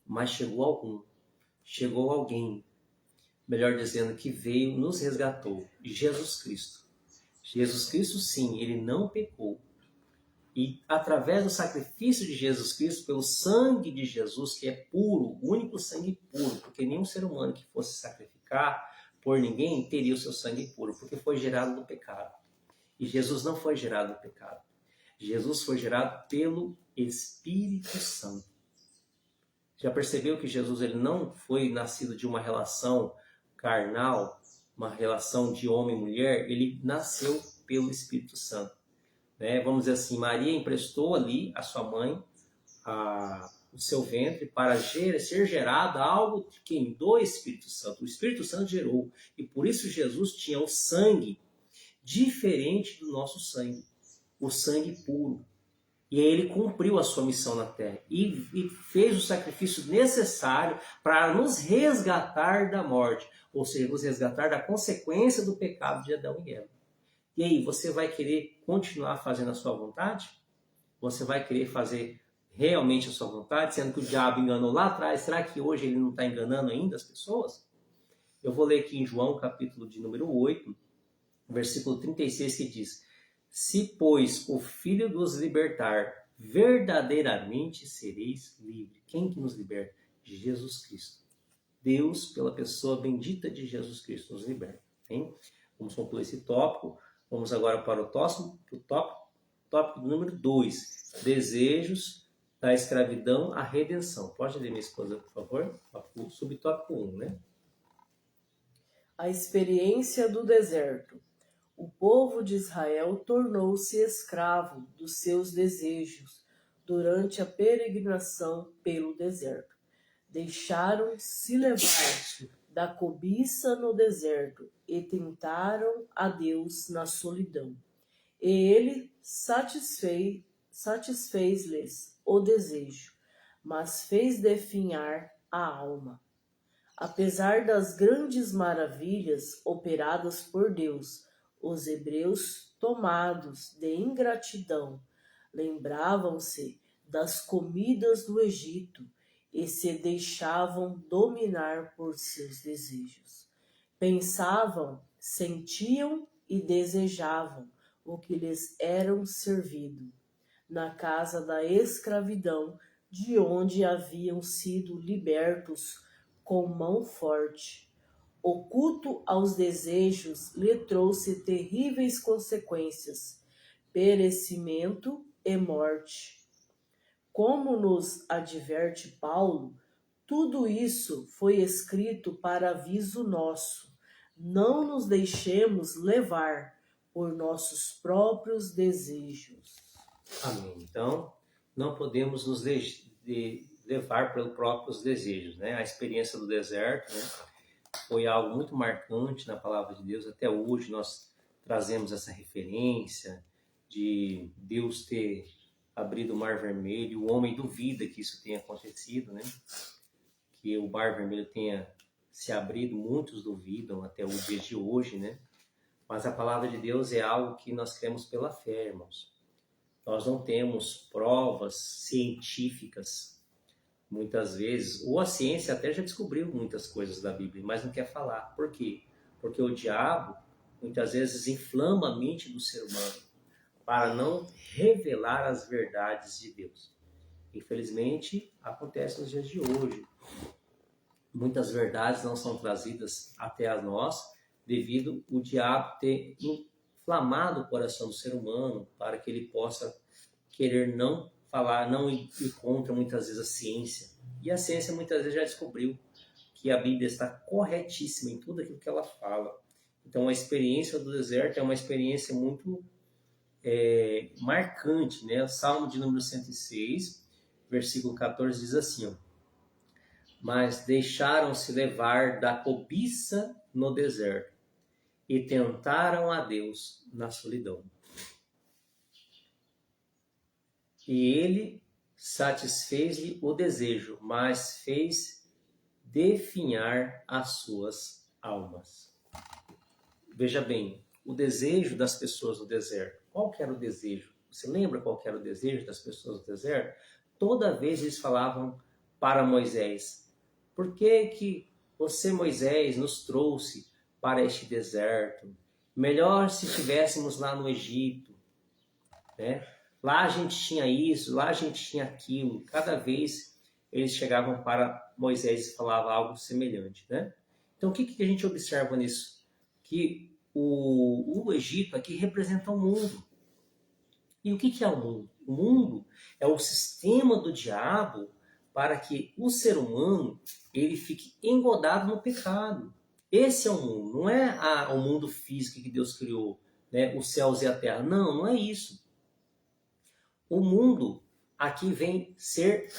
Mas chegou alguém, melhor dizendo, que veio, nos resgatou, Jesus Cristo. Jesus Cristo, sim, ele não pecou. E através do sacrifício de Jesus Cristo, pelo sangue de Jesus, que é puro, o único sangue puro, porque nenhum ser humano que fosse sacrificar por ninguém teria o seu sangue puro, porque foi gerado do pecado. E Jesus não foi gerado do pecado. Jesus foi gerado pelo Espírito Santo. Já percebeu que Jesus ele não foi nascido de uma relação carnal, uma relação de homem e mulher? Ele nasceu pelo Espírito Santo. Vamos dizer assim, Maria emprestou ali a sua mãe, o seu ventre, para ser gerado algo de quem? Do Espírito Santo. O Espírito Santo gerou. E por isso Jesus tinha o sangue diferente do nosso sangue. O sangue puro. E aí ele cumpriu a sua missão na terra. E fez o sacrifício necessário para nos resgatar da morte. Ou seja, nos resgatar da consequência do pecado de Adão e Eva. E aí, você vai querer continuar fazendo a sua vontade? Você vai querer fazer realmente a sua vontade, sendo que o diabo enganou lá atrás? Será que hoje ele não está enganando ainda as pessoas? Eu vou ler aqui em João, capítulo de número 8, versículo 36, que diz: se, pois, o Filho nos libertar, verdadeiramente sereis livres. Quem que nos liberta? Jesus Cristo. Deus, pela pessoa bendita de Jesus Cristo, nos liberta. Hein? Vamos concluir esse tópico. Vamos agora para o tópico número 2, desejos da escravidão à redenção. Pode ler, minha esposa, por favor? O subtópico 1, né? A experiência do deserto. O povo de Israel tornou-se escravo dos seus desejos durante a peregrinação pelo deserto. Deixaram-se levar da cobiça no deserto e tentaram a Deus na solidão. E ele satisfez-lhes o desejo, mas fez definhar a alma. Apesar das grandes maravilhas operadas por Deus, os hebreus, tomados de ingratidão, lembravam-se das comidas do Egito e se deixavam dominar por seus desejos. Pensavam, sentiam e desejavam o que lhes era servido na casa da escravidão, de onde haviam sido libertos com mão forte. O culto aos desejos lhe trouxe terríveis consequências, perecimento e morte. Como nos adverte Paulo, tudo isso foi escrito para aviso nosso. Não nos deixemos levar por nossos próprios desejos. Amém. Então, não podemos nos levar pelos próprios desejos, né? A experiência do deserto, né, foi algo muito marcante na palavra de Deus. Até hoje nós trazemos essa referência de Deus ter abrido o Mar Vermelho. O homem duvida que isso tenha acontecido, né? Que o Mar Vermelho tenha se abrido, muitos duvidam até os dias de hoje, né? Mas a palavra de Deus é algo que nós cremos pela fé, irmãos. Nós não temos provas científicas, muitas vezes, ou a ciência até já descobriu muitas coisas da Bíblia, mas não quer falar. Por quê? Porque o diabo, muitas vezes, inflama a mente do ser humano para não revelar as verdades de Deus. Infelizmente, acontece nos dias de hoje. Muitas verdades não são trazidas até a nós devido ao diabo ter inflamado o coração do ser humano para que ele possa querer não falar, não ir contra muitas vezes a ciência. E a ciência muitas vezes já descobriu que a Bíblia está corretíssima em tudo aquilo que ela fala. Então a experiência do deserto é uma experiência muito marcante, né? O Salmo de número 106, versículo 14 diz assim, ó, mas deixaram-se levar da cobiça no deserto e tentaram a Deus na solidão. E ele satisfez-lhe o desejo, mas fez definhar as suas almas. Veja bem, o desejo das pessoas no deserto. Qual que era o desejo? Você lembra qual que era o desejo das pessoas no deserto? Toda vez eles falavam para Moisés, por que você, Moisés, nos trouxe para este deserto? Melhor se estivéssemos lá no Egito, né? Lá a gente tinha isso, lá a gente tinha aquilo. Cada vez eles chegavam para Moisés e falavam algo semelhante, né? Então o que a gente observa nisso? Que o Egito aqui representa o mundo. E o que é o mundo? O mundo é o sistema do diabo para que o ser humano ele fique engodado no pecado. Esse é o mundo, não é o mundo físico que Deus criou, né? Os céus e a terra. Não, não é isso. O mundo aqui vem ser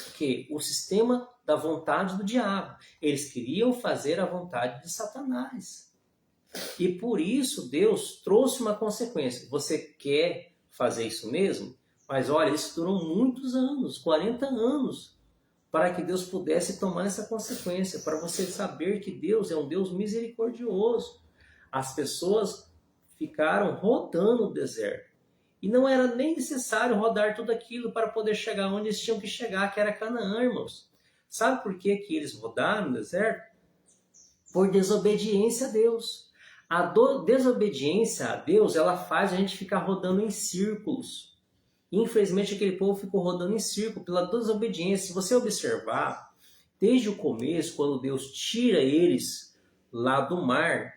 o sistema da vontade do diabo. Eles queriam fazer a vontade de Satanás. E por isso Deus trouxe uma consequência. Você quer fazer isso mesmo? Mas olha, isso durou muitos anos, 40 anos, para que Deus pudesse tomar essa consequência, para você saber que Deus é um Deus misericordioso. As pessoas ficaram rodando o deserto. E não era nem necessário rodar tudo aquilo para poder chegar onde eles tinham que chegar, que era Canaã, irmãos. Sabe por que eles rodaram no deserto? Por desobediência a Deus. A desobediência a Deus, ela faz a gente ficar rodando em círculos. Infelizmente, aquele povo ficou rodando em círculo pela desobediência. Se você observar, desde o começo, quando Deus tira eles lá do mar,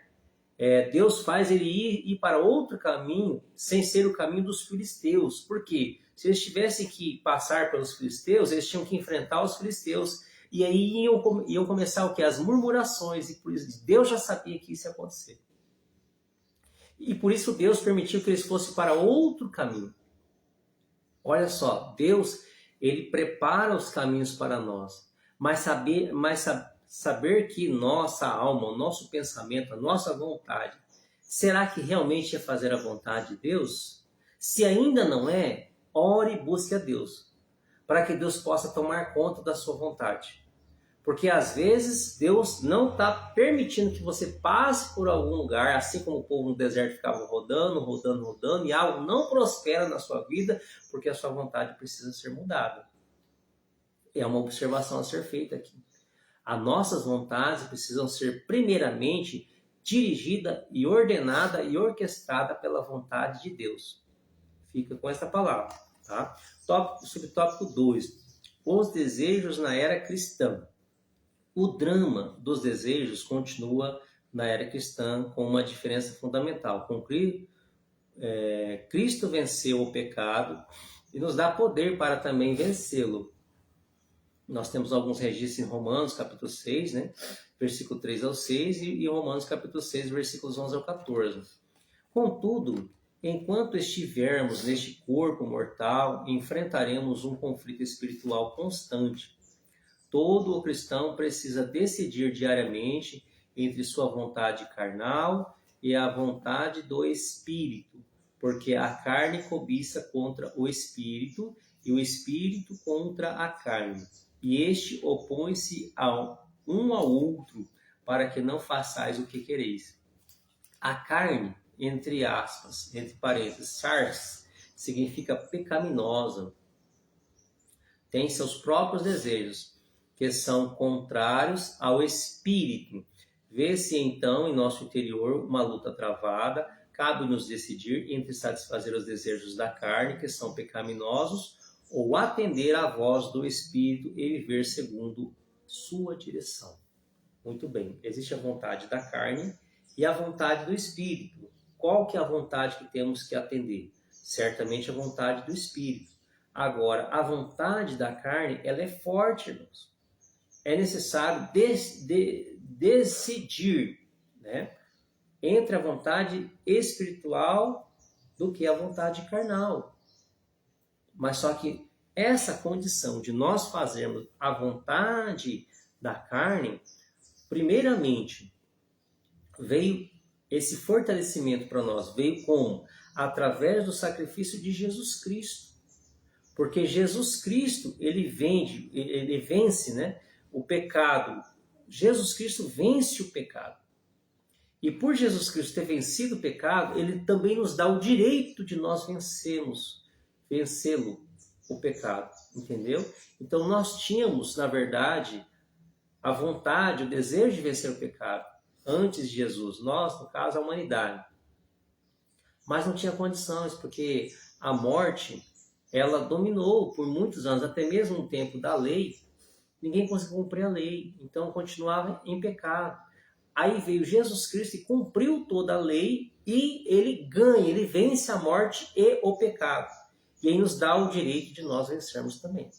Deus faz ele ir para outro caminho, sem ser o caminho dos filisteus. Por quê? Se eles tivessem que passar pelos filisteus, eles tinham que enfrentar os filisteus. E aí iam começar o quê? As murmurações. E por isso Deus já sabia que isso ia acontecer. E por isso Deus permitiu que eles fossem para outro caminho. Olha só, Deus, ele prepara os caminhos para nós. Mas saber que nossa alma, o nosso pensamento, a nossa vontade, será que realmente é fazer a vontade de Deus? Se ainda não é, ore e busque a Deus, para que Deus possa tomar conta da sua vontade. Porque às vezes Deus não está permitindo que você passe por algum lugar, assim como o povo no deserto ficava rodando, e algo não prospera na sua vida, porque a sua vontade precisa ser mudada. É uma observação a ser feita aqui. As nossas vontades precisam ser primeiramente dirigida e ordenada e orquestrada pela vontade de Deus. Fica com essa palavra, tá? Subtópico 2. Os desejos na era cristã. O drama dos desejos continua na era cristã com uma diferença fundamental. Cristo venceu o pecado e nos dá poder para também vencê-lo. Nós temos alguns registros em Romanos, capítulo 6, né? Versículo 3 ao 6, e Romanos, capítulo 6, versículos 11 ao 14. Contudo, enquanto estivermos neste corpo mortal, enfrentaremos um conflito espiritual constante. Todo o cristão precisa decidir diariamente entre sua vontade carnal e a vontade do Espírito, porque a carne cobiça contra o Espírito e o Espírito contra a carne. E este opõe-se um ao outro, para que não façais o que quereis. A carne, entre parênteses, sarx, significa pecaminosa. Tem seus próprios desejos, que são contrários ao Espírito. Vê-se então em nosso interior uma luta travada. Cabe-nos decidir entre satisfazer os desejos da carne, que são pecaminosos, ou atender à voz do Espírito e viver segundo sua direção. Muito bem, existe a vontade da carne e a vontade do Espírito. Qual que é a vontade que temos que atender? Certamente a vontade do Espírito. Agora, a vontade da carne, ela é forte, irmãos. É necessário decidir, né, entre a vontade espiritual do que a vontade carnal. Mas só que essa condição de nós fazermos a vontade da carne, primeiramente, veio esse fortalecimento para nós. Veio como? Através do sacrifício de Jesus Cristo. Porque Jesus Cristo, ele vence, né, o pecado. Jesus Cristo vence o pecado. E por Jesus Cristo ter vencido o pecado, ele também nos dá o direito de nós vencê-lo, o pecado, entendeu? Então nós tínhamos, na verdade, a vontade, o desejo de vencer o pecado antes de Jesus, nós, no caso, a humanidade. Mas não tinha condições, porque a morte, ela dominou por muitos anos, até mesmo no tempo da lei, ninguém conseguiu cumprir a lei, então continuava em pecado. Aí veio Jesus Cristo e cumpriu toda a lei e ele ganha, ele vence a morte e o pecado. E aí nos dá o direito de nós vencermos também.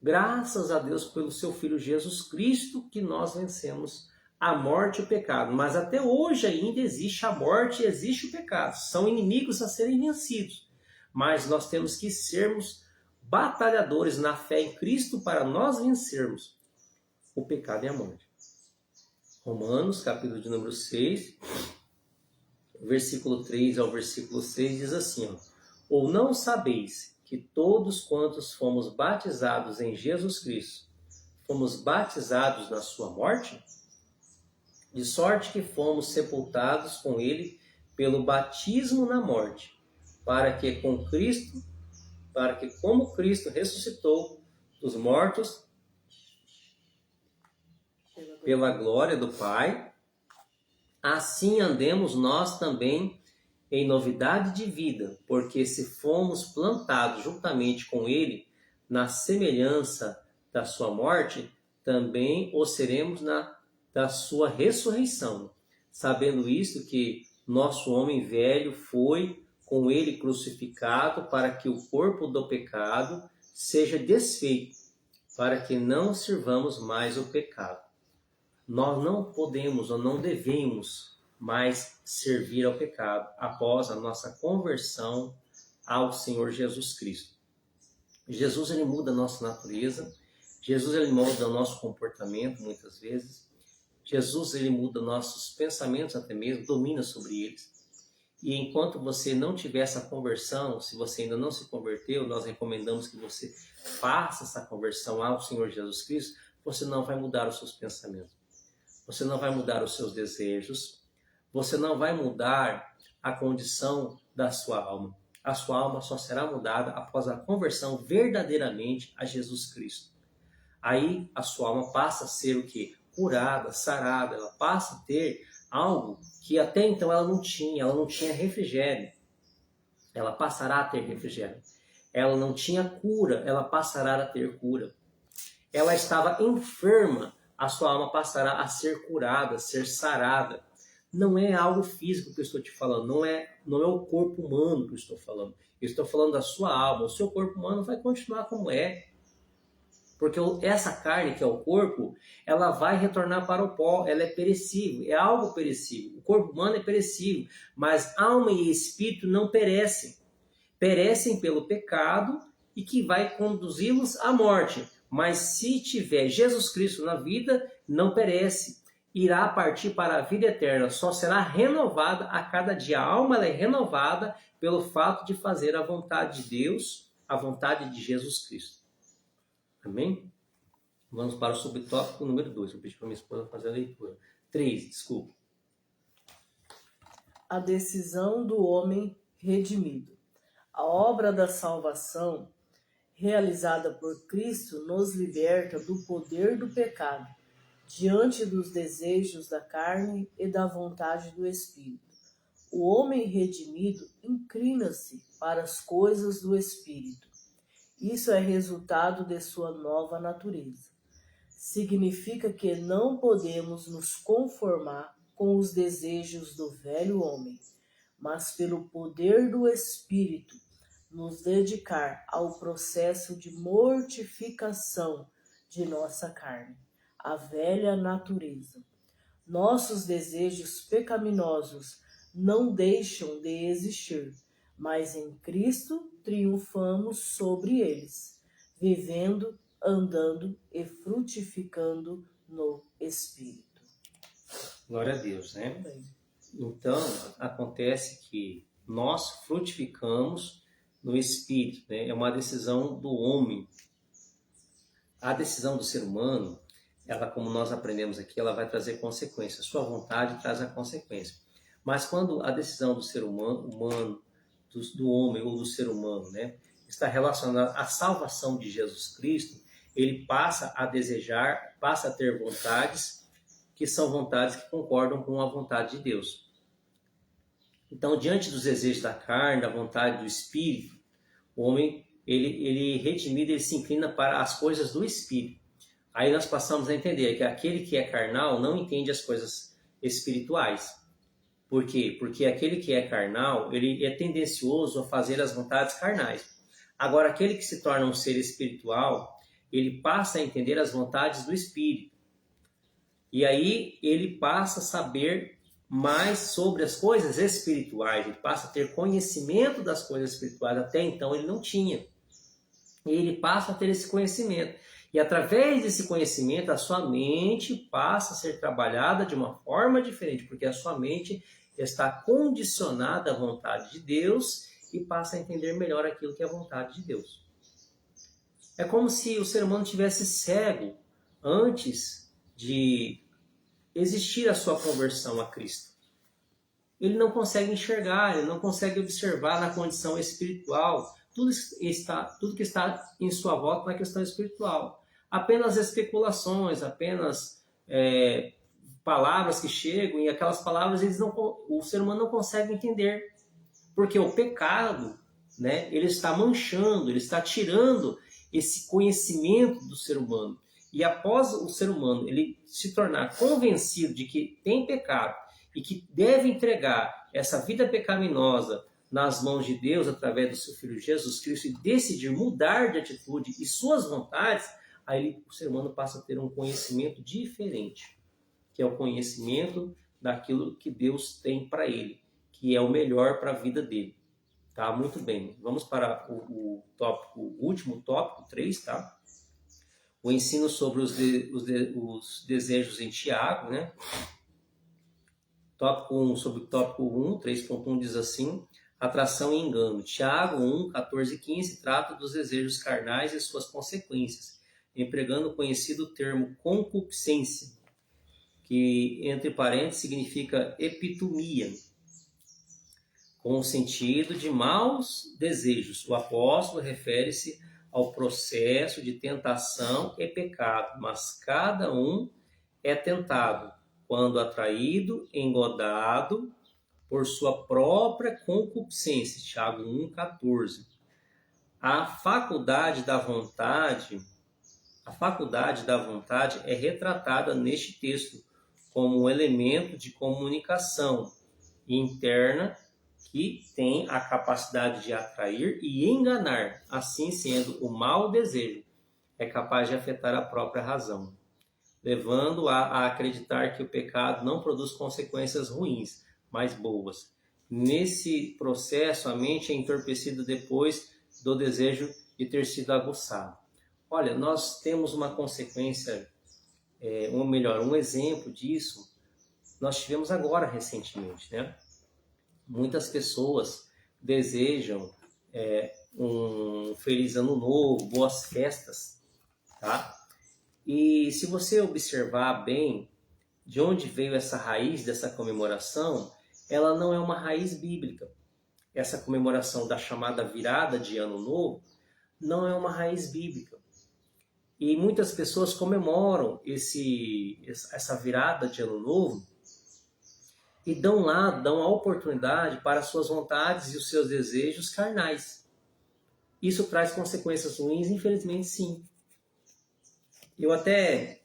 Graças a Deus pelo seu Filho Jesus Cristo que nós vencemos a morte e o pecado. Mas até hoje ainda existe a morte e existe o pecado. São inimigos a serem vencidos. Mas nós temos que sermos batalhadores na fé em Cristo para nós vencermos o pecado e a morte. Romanos, capítulo de número 6, versículo 3 ao versículo 6, diz assim, ó, ou não sabeis que todos quantos fomos batizados em Jesus Cristo, fomos batizados na sua morte? De sorte que fomos sepultados com ele pelo batismo na morte, para que como Cristo ressuscitou dos mortos pela glória do Pai, assim andemos nós também em novidade de vida, porque se fomos plantados juntamente com ele na semelhança da sua morte, também o seremos da sua ressurreição. sabendo isto, que nosso homem velho foi com ele crucificado para que o corpo do pecado seja desfeito, para que não sirvamos mais o pecado. Nós não podemos ou não devemos mais servir ao pecado após a nossa conversão ao Senhor Jesus Cristo. Jesus, ele muda a nossa natureza. Jesus, ele muda o nosso comportamento muitas vezes. Jesus, ele muda nossos pensamentos até mesmo, domina sobre eles. E enquanto você não tiver essa conversão, se você ainda não se converteu, nós recomendamos que você faça essa conversão ao Senhor Jesus Cristo. Você não vai mudar os seus pensamentos. Você não vai mudar os seus desejos. Você não vai mudar a condição da sua alma. A sua alma só será mudada após a conversão verdadeiramente a Jesus Cristo. Aí a sua alma passa a ser o quê? Curada, sarada. Ela passa a ter algo que até então ela não tinha refrigério. Ela passará a ter refrigério. Ela não tinha cura, ela passará a ter cura. Ela estava enferma, a sua alma passará a ser curada, a ser sarada. Não é algo físico que eu estou te falando, não é o corpo humano que eu estou falando. Eu estou falando da sua alma. O seu corpo humano vai continuar como é. Porque essa carne, que é o corpo, ela vai retornar para o pó, ela é perecível, é algo perecível. O corpo humano é perecível, mas alma e espírito não perecem. Perecem pelo pecado e que vai conduzi-los à morte. Mas se tiver Jesus Cristo na vida, não perece. Irá partir para a vida eterna, só será renovada a cada dia. A alma ela é renovada pelo fato de fazer a vontade de Deus, a vontade de Jesus Cristo. Amém? Vamos para o subtópico número 2. Vou pedir para minha esposa fazer a leitura. 3, desculpa. A decisão do homem redimido. A obra da salvação realizada por Cristo nos liberta do poder do pecado, diante dos desejos da carne e da vontade do Espírito. O homem redimido inclina-se para as coisas do Espírito. Isso é resultado de sua nova natureza. Significa que não podemos nos conformar com os desejos do velho homem, mas pelo poder do Espírito, nos dedicar ao processo de mortificação de nossa carne, a velha natureza. Nossos desejos pecaminosos não deixam de existir, mas em Cristo triunfamos sobre eles, vivendo, andando e frutificando no Espírito. Glória a Deus, né? Amém. Então, acontece que nós frutificamos no Espírito, né? É uma decisão do homem. A decisão do ser humano, ela, como nós aprendemos aqui, ela vai trazer consequências. Sua vontade traz a consequência. Mas quando a decisão do ser humano, do homem ou do ser humano, né, está relacionada à salvação de Jesus Cristo, ele passa a desejar, passa a ter vontades que são vontades que concordam com a vontade de Deus. Então, diante dos desejos da carne, da vontade do Espírito, o homem, ele redimido, ele se inclina para as coisas do Espírito. Aí nós passamos a entender que aquele que é carnal não entende as coisas espirituais. Por quê? Porque aquele que é carnal, ele é tendencioso a fazer as vontades carnais. Agora, aquele que se torna um ser espiritual, ele passa a entender as vontades do Espírito. E aí ele passa a saber mais sobre as coisas espirituais, ele passa a ter conhecimento das coisas espirituais, até então ele não tinha. E ele passa a ter esse conhecimento. E através desse conhecimento, a sua mente passa a ser trabalhada de uma forma diferente, porque a sua mente está condicionada à vontade de Deus e passa a entender melhor aquilo que é a vontade de Deus. É como se o ser humano tivesse cego antes de existir a sua conversão a Cristo. Ele não consegue enxergar, ele não consegue observar na condição espiritual tudo que está em sua volta na questão espiritual. Apenas especulações, apenas palavras que chegam, e aquelas palavras o ser humano não consegue entender. Porque o pecado, né, ele está manchando, ele está tirando esse conhecimento do ser humano. E após o ser humano ele se tornar convencido de que tem pecado e que deve entregar essa vida pecaminosa nas mãos de Deus através do seu Filho Jesus Cristo e decidir mudar de atitude e suas vontades, aí o ser humano passa a ter um conhecimento diferente, que é o conhecimento daquilo que Deus tem para ele, que é o melhor para a vida dele. Tá? Muito bem. Vamos para o último tópico, 3, tá? O ensino sobre os desejos em Tiago, né? Tópico 1, sobre o tópico 1, 3.1 diz assim: atração e engano. Tiago 1, 14 e 15 trata dos desejos carnais e suas consequências, empregando o conhecido termo concupiscência, que, entre parênteses, significa epitomia, com o sentido de maus desejos. O apóstolo refere-se ao processo de tentação e pecado, mas cada um é tentado quando atraído, engodado por sua própria concupiscência. Tiago 1,14. A faculdade da vontade é retratada neste texto como um elemento de comunicação interna que tem a capacidade de atrair e enganar. Assim sendo, o mau desejo é capaz de afetar a própria razão, levando a acreditar que o pecado não produz consequências ruins, mas boas. Nesse processo, a mente é entorpecida depois do desejo de ter sido aguçado. Olha, nós temos uma consequência, um exemplo disso, nós tivemos agora recentemente, né? Muitas pessoas desejam um feliz ano novo, boas festas, tá? E se você observar bem de onde veio essa raiz dessa comemoração, ela não é uma raiz bíblica. Essa comemoração da chamada virada de ano novo não é uma raiz bíblica. E muitas pessoas comemoram essa virada de ano novo e dão a oportunidade para as suas vontades e os seus desejos carnais. Isso traz consequências ruins? Infelizmente, sim. Eu até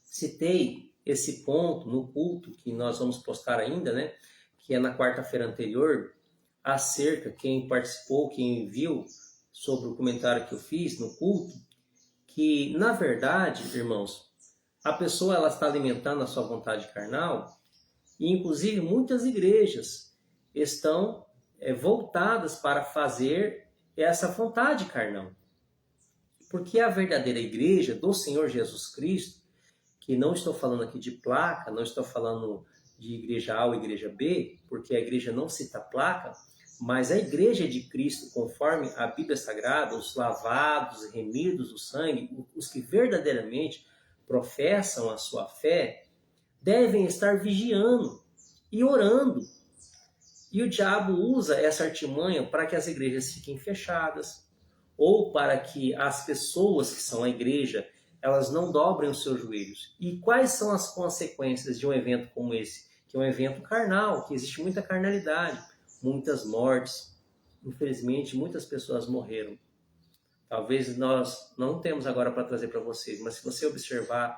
citei esse ponto no culto que nós vamos postar ainda, né? Que é na quarta-feira anterior, acerca, quem participou, quem viu sobre o comentário que eu fiz no culto, que, na verdade, irmãos, a pessoa ela está alimentando a sua vontade carnal. E, inclusive, muitas igrejas estão voltadas para fazer essa vontade carnal. Porque a verdadeira igreja do Senhor Jesus Cristo, que não estou falando aqui de placa, não estou falando de igreja A ou igreja B, porque a igreja não cita placa, mas a igreja de Cristo, conforme a Bíblia Sagrada, os lavados, remidos do sangue, os que verdadeiramente professam a sua fé, devem estar vigiando e orando. E o diabo usa essa artimanha para que as igrejas fiquem fechadas, ou para que as pessoas que são a igreja, elas não dobrem os seus joelhos. E quais são as consequências de um evento como esse? Que é um evento carnal, que existe muita carnalidade, muitas mortes. Infelizmente, muitas pessoas morreram. Talvez nós não temos agora para trazer para vocês, mas se você observar,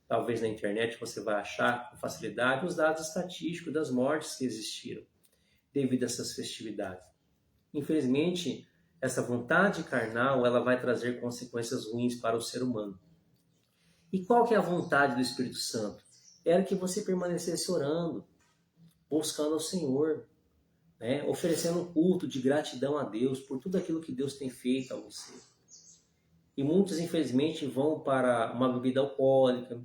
talvez na internet você vai achar com facilidade os dados estatísticos das mortes que existiram devido a essas festividades. Infelizmente, essa vontade carnal ela vai trazer consequências ruins para o ser humano. E qual que é a vontade do Espírito Santo? Era que você permanecesse orando, buscando ao Senhor, né? Oferecendo um culto de gratidão a Deus por tudo aquilo que Deus tem feito a você. E muitos, infelizmente, vão para uma bebida alcoólica,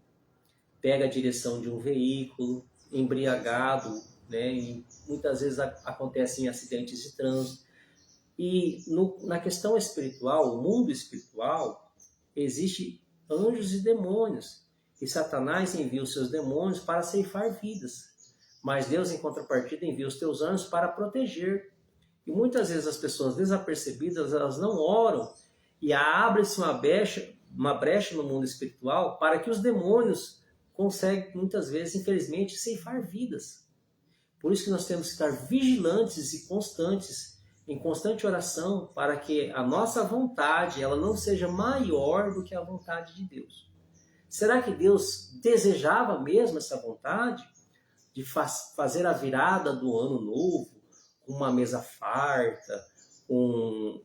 pega a direção de um veículo, embriagado, né? E muitas vezes acontecem acidentes de trânsito. E na questão espiritual, o mundo espiritual, existe anjos e demônios. E Satanás envia os seus demônios para ceifar vidas. Mas Deus, em contrapartida, envia os teus anjos para proteger. E muitas vezes as pessoas desapercebidas, elas não oram. E abre-se uma brecha no mundo espiritual para que os demônios conseguem, muitas vezes, infelizmente, ceifar vidas. Por isso que nós temos que estar vigilantes e constantes, em constante oração, para que a nossa vontade ela não seja maior do que a vontade de Deus. Será que Deus desejava mesmo essa vontade? de fazer a virada do ano novo com uma mesa farta, com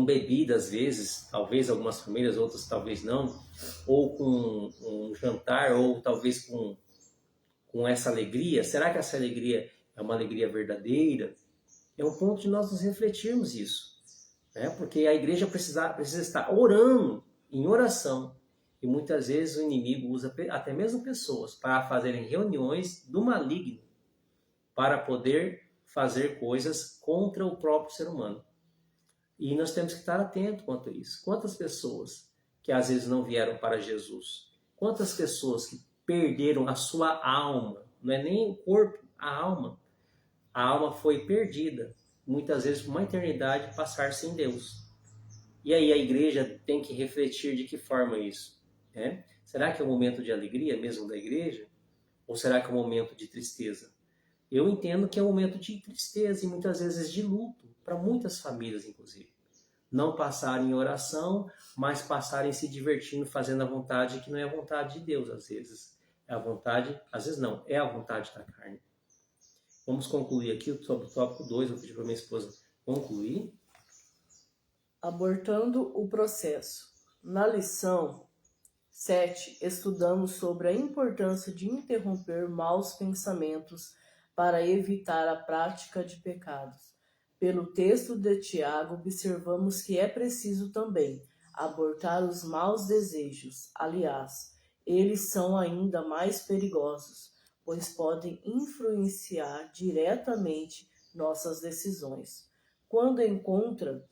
bebida às vezes, talvez algumas famílias, outras talvez não, ou com um jantar, ou talvez com essa alegria. Será que essa alegria é uma alegria verdadeira? É um ponto de nós nos refletirmos isso, né? Porque a igreja precisa estar orando, em oração, e muitas vezes o inimigo usa até mesmo pessoas para fazerem reuniões do maligno, para poder fazer coisas contra o próprio ser humano. E nós temos que estar atentos quanto a isso. Quantas pessoas que às vezes não vieram para Jesus? Quantas pessoas que perderam a sua alma? Não é nem o corpo, a alma. A alma foi perdida, muitas vezes por uma eternidade passar sem Deus. E aí a igreja tem que refletir de que forma isso, né? Será que é um momento de alegria mesmo da igreja? Ou será que é um momento de tristeza? Eu entendo que é um momento de tristeza e muitas vezes de luto, para muitas famílias, inclusive. Não passarem em oração, mas passarem se divertindo, fazendo a vontade que não é a vontade de Deus, às vezes. É a vontade, às vezes não, é a vontade da carne. Vamos concluir aqui sobre o tópico 2, vou pedir para minha esposa concluir. Abortando o processo. Na lição 7, estudamos sobre a importância de interromper maus pensamentos para evitar a prática de pecados. Pelo texto de Tiago, observamos que é preciso também abortar os maus desejos. Aliás, eles são ainda mais perigosos, pois podem influenciar diretamente nossas decisões. Quando encontra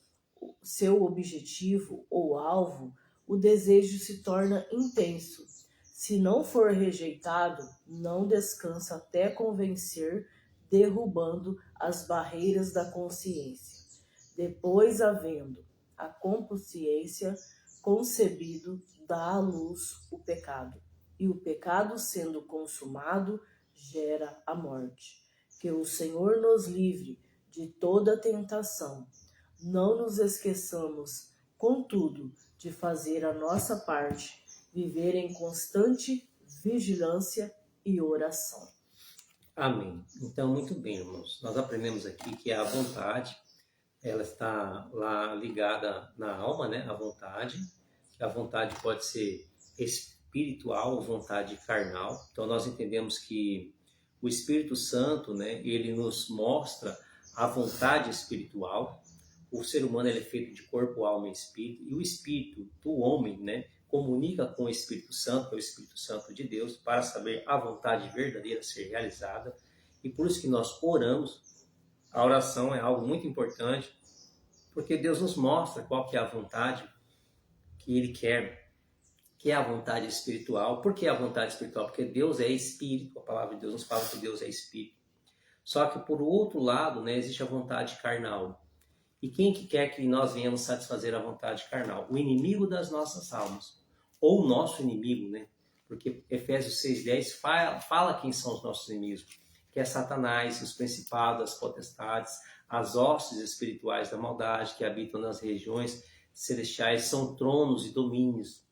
seu objetivo ou alvo, o desejo se torna intenso. Se não for rejeitado, não descansa até convencer, derrubando as barreiras da consciência. Depois, havendo a consciência concebido, dá à luz o pecado. E o pecado, sendo consumado, gera a morte. Que o Senhor nos livre de toda tentação. Não nos esqueçamos, contudo, de fazer a nossa parte, viver em constante vigilância e oração. Amém. Então, muito bem, irmãos. Nós aprendemos aqui que a vontade, ela está lá ligada na alma, né? A vontade. A vontade pode ser espiritual ou vontade carnal. Então, nós entendemos que o Espírito Santo, né? Ele nos mostra a vontade espiritual. O ser humano ele é feito de corpo, alma e espírito. E o espírito do homem, né? Comunica com o Espírito Santo, que é o Espírito Santo de Deus, para saber a vontade verdadeira ser realizada. E por isso que nós oramos. A oração é algo muito importante, porque Deus nos mostra qual que é a vontade que Ele quer, que é a vontade espiritual. Por que a vontade espiritual? Porque Deus é Espírito, a palavra de Deus nos fala que Deus é Espírito. Só que por outro lado, né, existe a vontade carnal. E quem que quer que nós venhamos satisfazer a vontade carnal? O inimigo das nossas almas. Ou o nosso inimigo, né? Porque Efésios 6,10 fala quem são os nossos inimigos. Que é Satanás, os principados, as potestades, as hostes espirituais da maldade que habitam nas regiões celestiais, são tronos e domínios,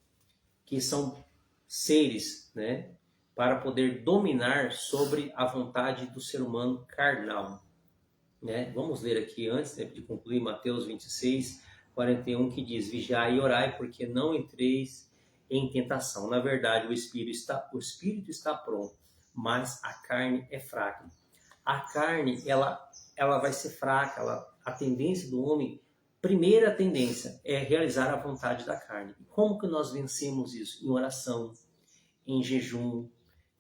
que são seres, né? Para poder dominar sobre a vontade do ser humano carnal. Né? Vamos ler aqui antes, né, de concluir Mateus 26, 41, que diz: Vigiai e orai, porque não entreis em tentação. Na verdade, o espírito está pronto, mas a carne é fraca. A carne, ela vai ser fraca. A tendência do homem, primeira tendência, é realizar a vontade da carne. E como que nós vencemos isso? Em oração, em jejum,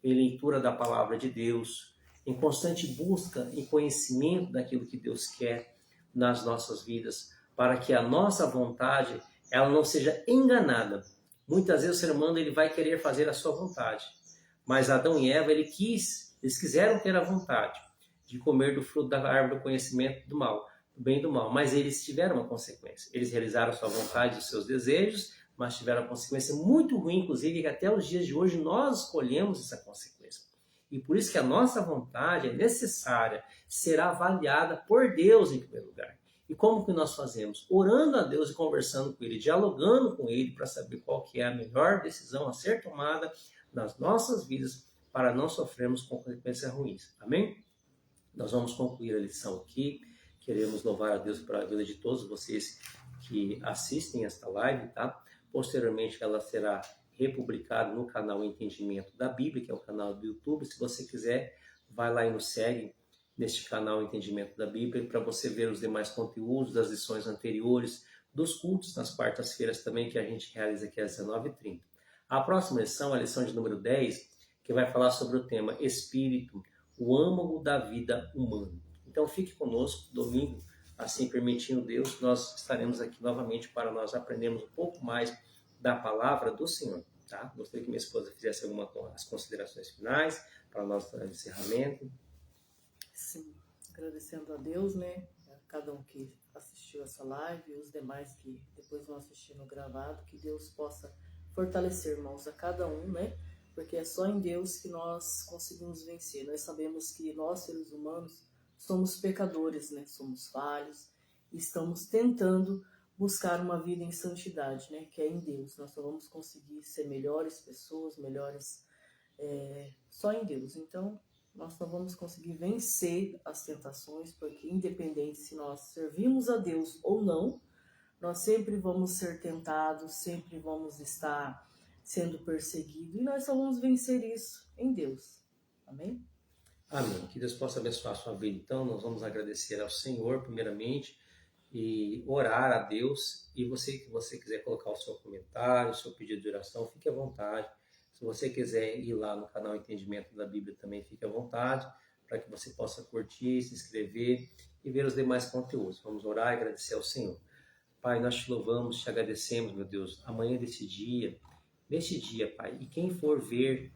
em leitura da palavra de Deus, em constante busca e conhecimento daquilo que Deus quer nas nossas vidas, para que a nossa vontade ela não seja enganada. Muitas vezes o ser humano ele vai querer fazer a sua vontade, mas Adão e Eva eles quiseram ter a vontade de comer do fruto da árvore do conhecimento do mal, do bem e do mal, mas eles tiveram uma consequência. Eles realizaram a sua vontade, os seus desejos, mas tiveram uma consequência muito ruim, inclusive, que até os dias de hoje nós escolhemos essa consequência. E por isso que a nossa vontade é necessária, será avaliada por Deus em primeiro lugar. E como que nós fazemos? Orando a Deus e conversando com Ele, dialogando com Ele para saber qual que é a melhor decisão a ser tomada nas nossas vidas para não sofrermos com consequências ruins. Amém? Nós vamos concluir a lição aqui. Queremos louvar a Deus pela vida de todos vocês que assistem esta live, tá? Posteriormente ela será republicada no canal Entendimento da Bíblia, que é o canal do YouTube. Se você quiser, vai lá e nos segue neste canal Entendimento da Bíblia para você ver os demais conteúdos das lições anteriores, dos cultos nas quartas-feiras também que a gente realiza aqui às 19h30. A próxima lição, a lição de número 10, que vai falar sobre o tema Espírito, o âmago da vida humana. Então fique conosco, domingo, assim permitindo Deus, nós estaremos aqui novamente para nós aprendermos um pouco mais da palavra do Senhor. Tá? Gostaria que minha esposa fizesse algumas considerações finais para o nosso encerramento. Sim, agradecendo a Deus, né? A cada um que assistiu essa live e os demais que depois vão assistir no gravado, que Deus possa fortalecer, irmãos, a cada um, né? Porque é só em Deus que nós conseguimos vencer. Nós sabemos que nós, seres humanos, somos pecadores, né? Somos falhos e estamos tentando buscar uma vida em santidade, né? Que é em Deus. Nós só vamos conseguir ser melhores pessoas, melhores só em Deus. Então, nós só vamos conseguir vencer as tentações, porque independente se nós servimos a Deus ou não, nós sempre vamos ser tentados, sempre vamos estar sendo perseguidos, e nós só vamos vencer isso em Deus. Amém? Amém. Que Deus possa abençoar a sua vida. Então, nós vamos agradecer ao Senhor, primeiramente, e orar a Deus. E você, que você quiser colocar o seu comentário, o seu pedido de oração, fique à vontade. Se você quiser ir lá no canal Entendimento da Bíblia, também fique à vontade, para que você possa curtir, se inscrever e ver os demais conteúdos. Vamos orar e agradecer ao Senhor. Pai, nós te louvamos, te agradecemos, meu Deus, amanhã neste dia, Pai, e quem for ver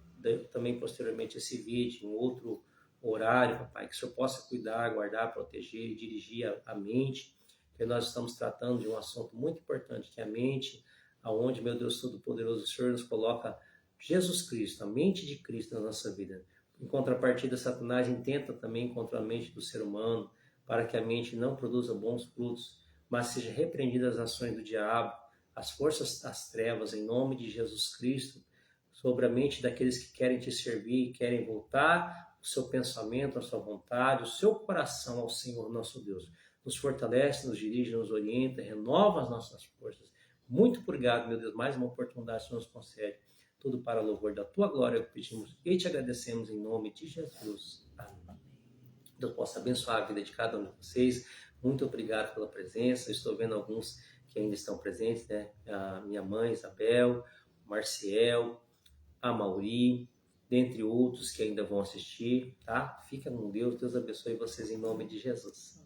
também posteriormente esse vídeo, em outro horário, papai, que o Senhor possa cuidar, guardar, proteger e dirigir a mente, porque nós estamos tratando de um assunto muito importante, que é a mente, aonde, meu Deus Todo-Poderoso, o Senhor nos coloca Jesus Cristo, a mente de Cristo na nossa vida. Em contrapartida, Satanás intenta também contra a mente do ser humano, para que a mente não produza bons frutos, mas seja repreendida as ações do diabo, as forças das trevas, em nome de Jesus Cristo, sobre a mente daqueles que querem te servir, querem voltar o seu pensamento, a sua vontade, o seu coração ao Senhor nosso Deus. Nos fortalece, nos dirige, nos orienta, renova as nossas forças. Muito obrigado, meu Deus, mais uma oportunidade que o Senhor nos concede. Tudo para o louvor da tua glória, que pedimos e te agradecemos em nome de Jesus. Amém. Deus possa abençoar a vida de cada um de vocês. Muito obrigado pela presença. Estou vendo alguns que ainda estão presentes, né? A minha mãe, Isabel, o Marciel, a Mauri, dentre outros que ainda vão assistir, tá? Fica com Deus. Deus abençoe vocês em nome de Jesus.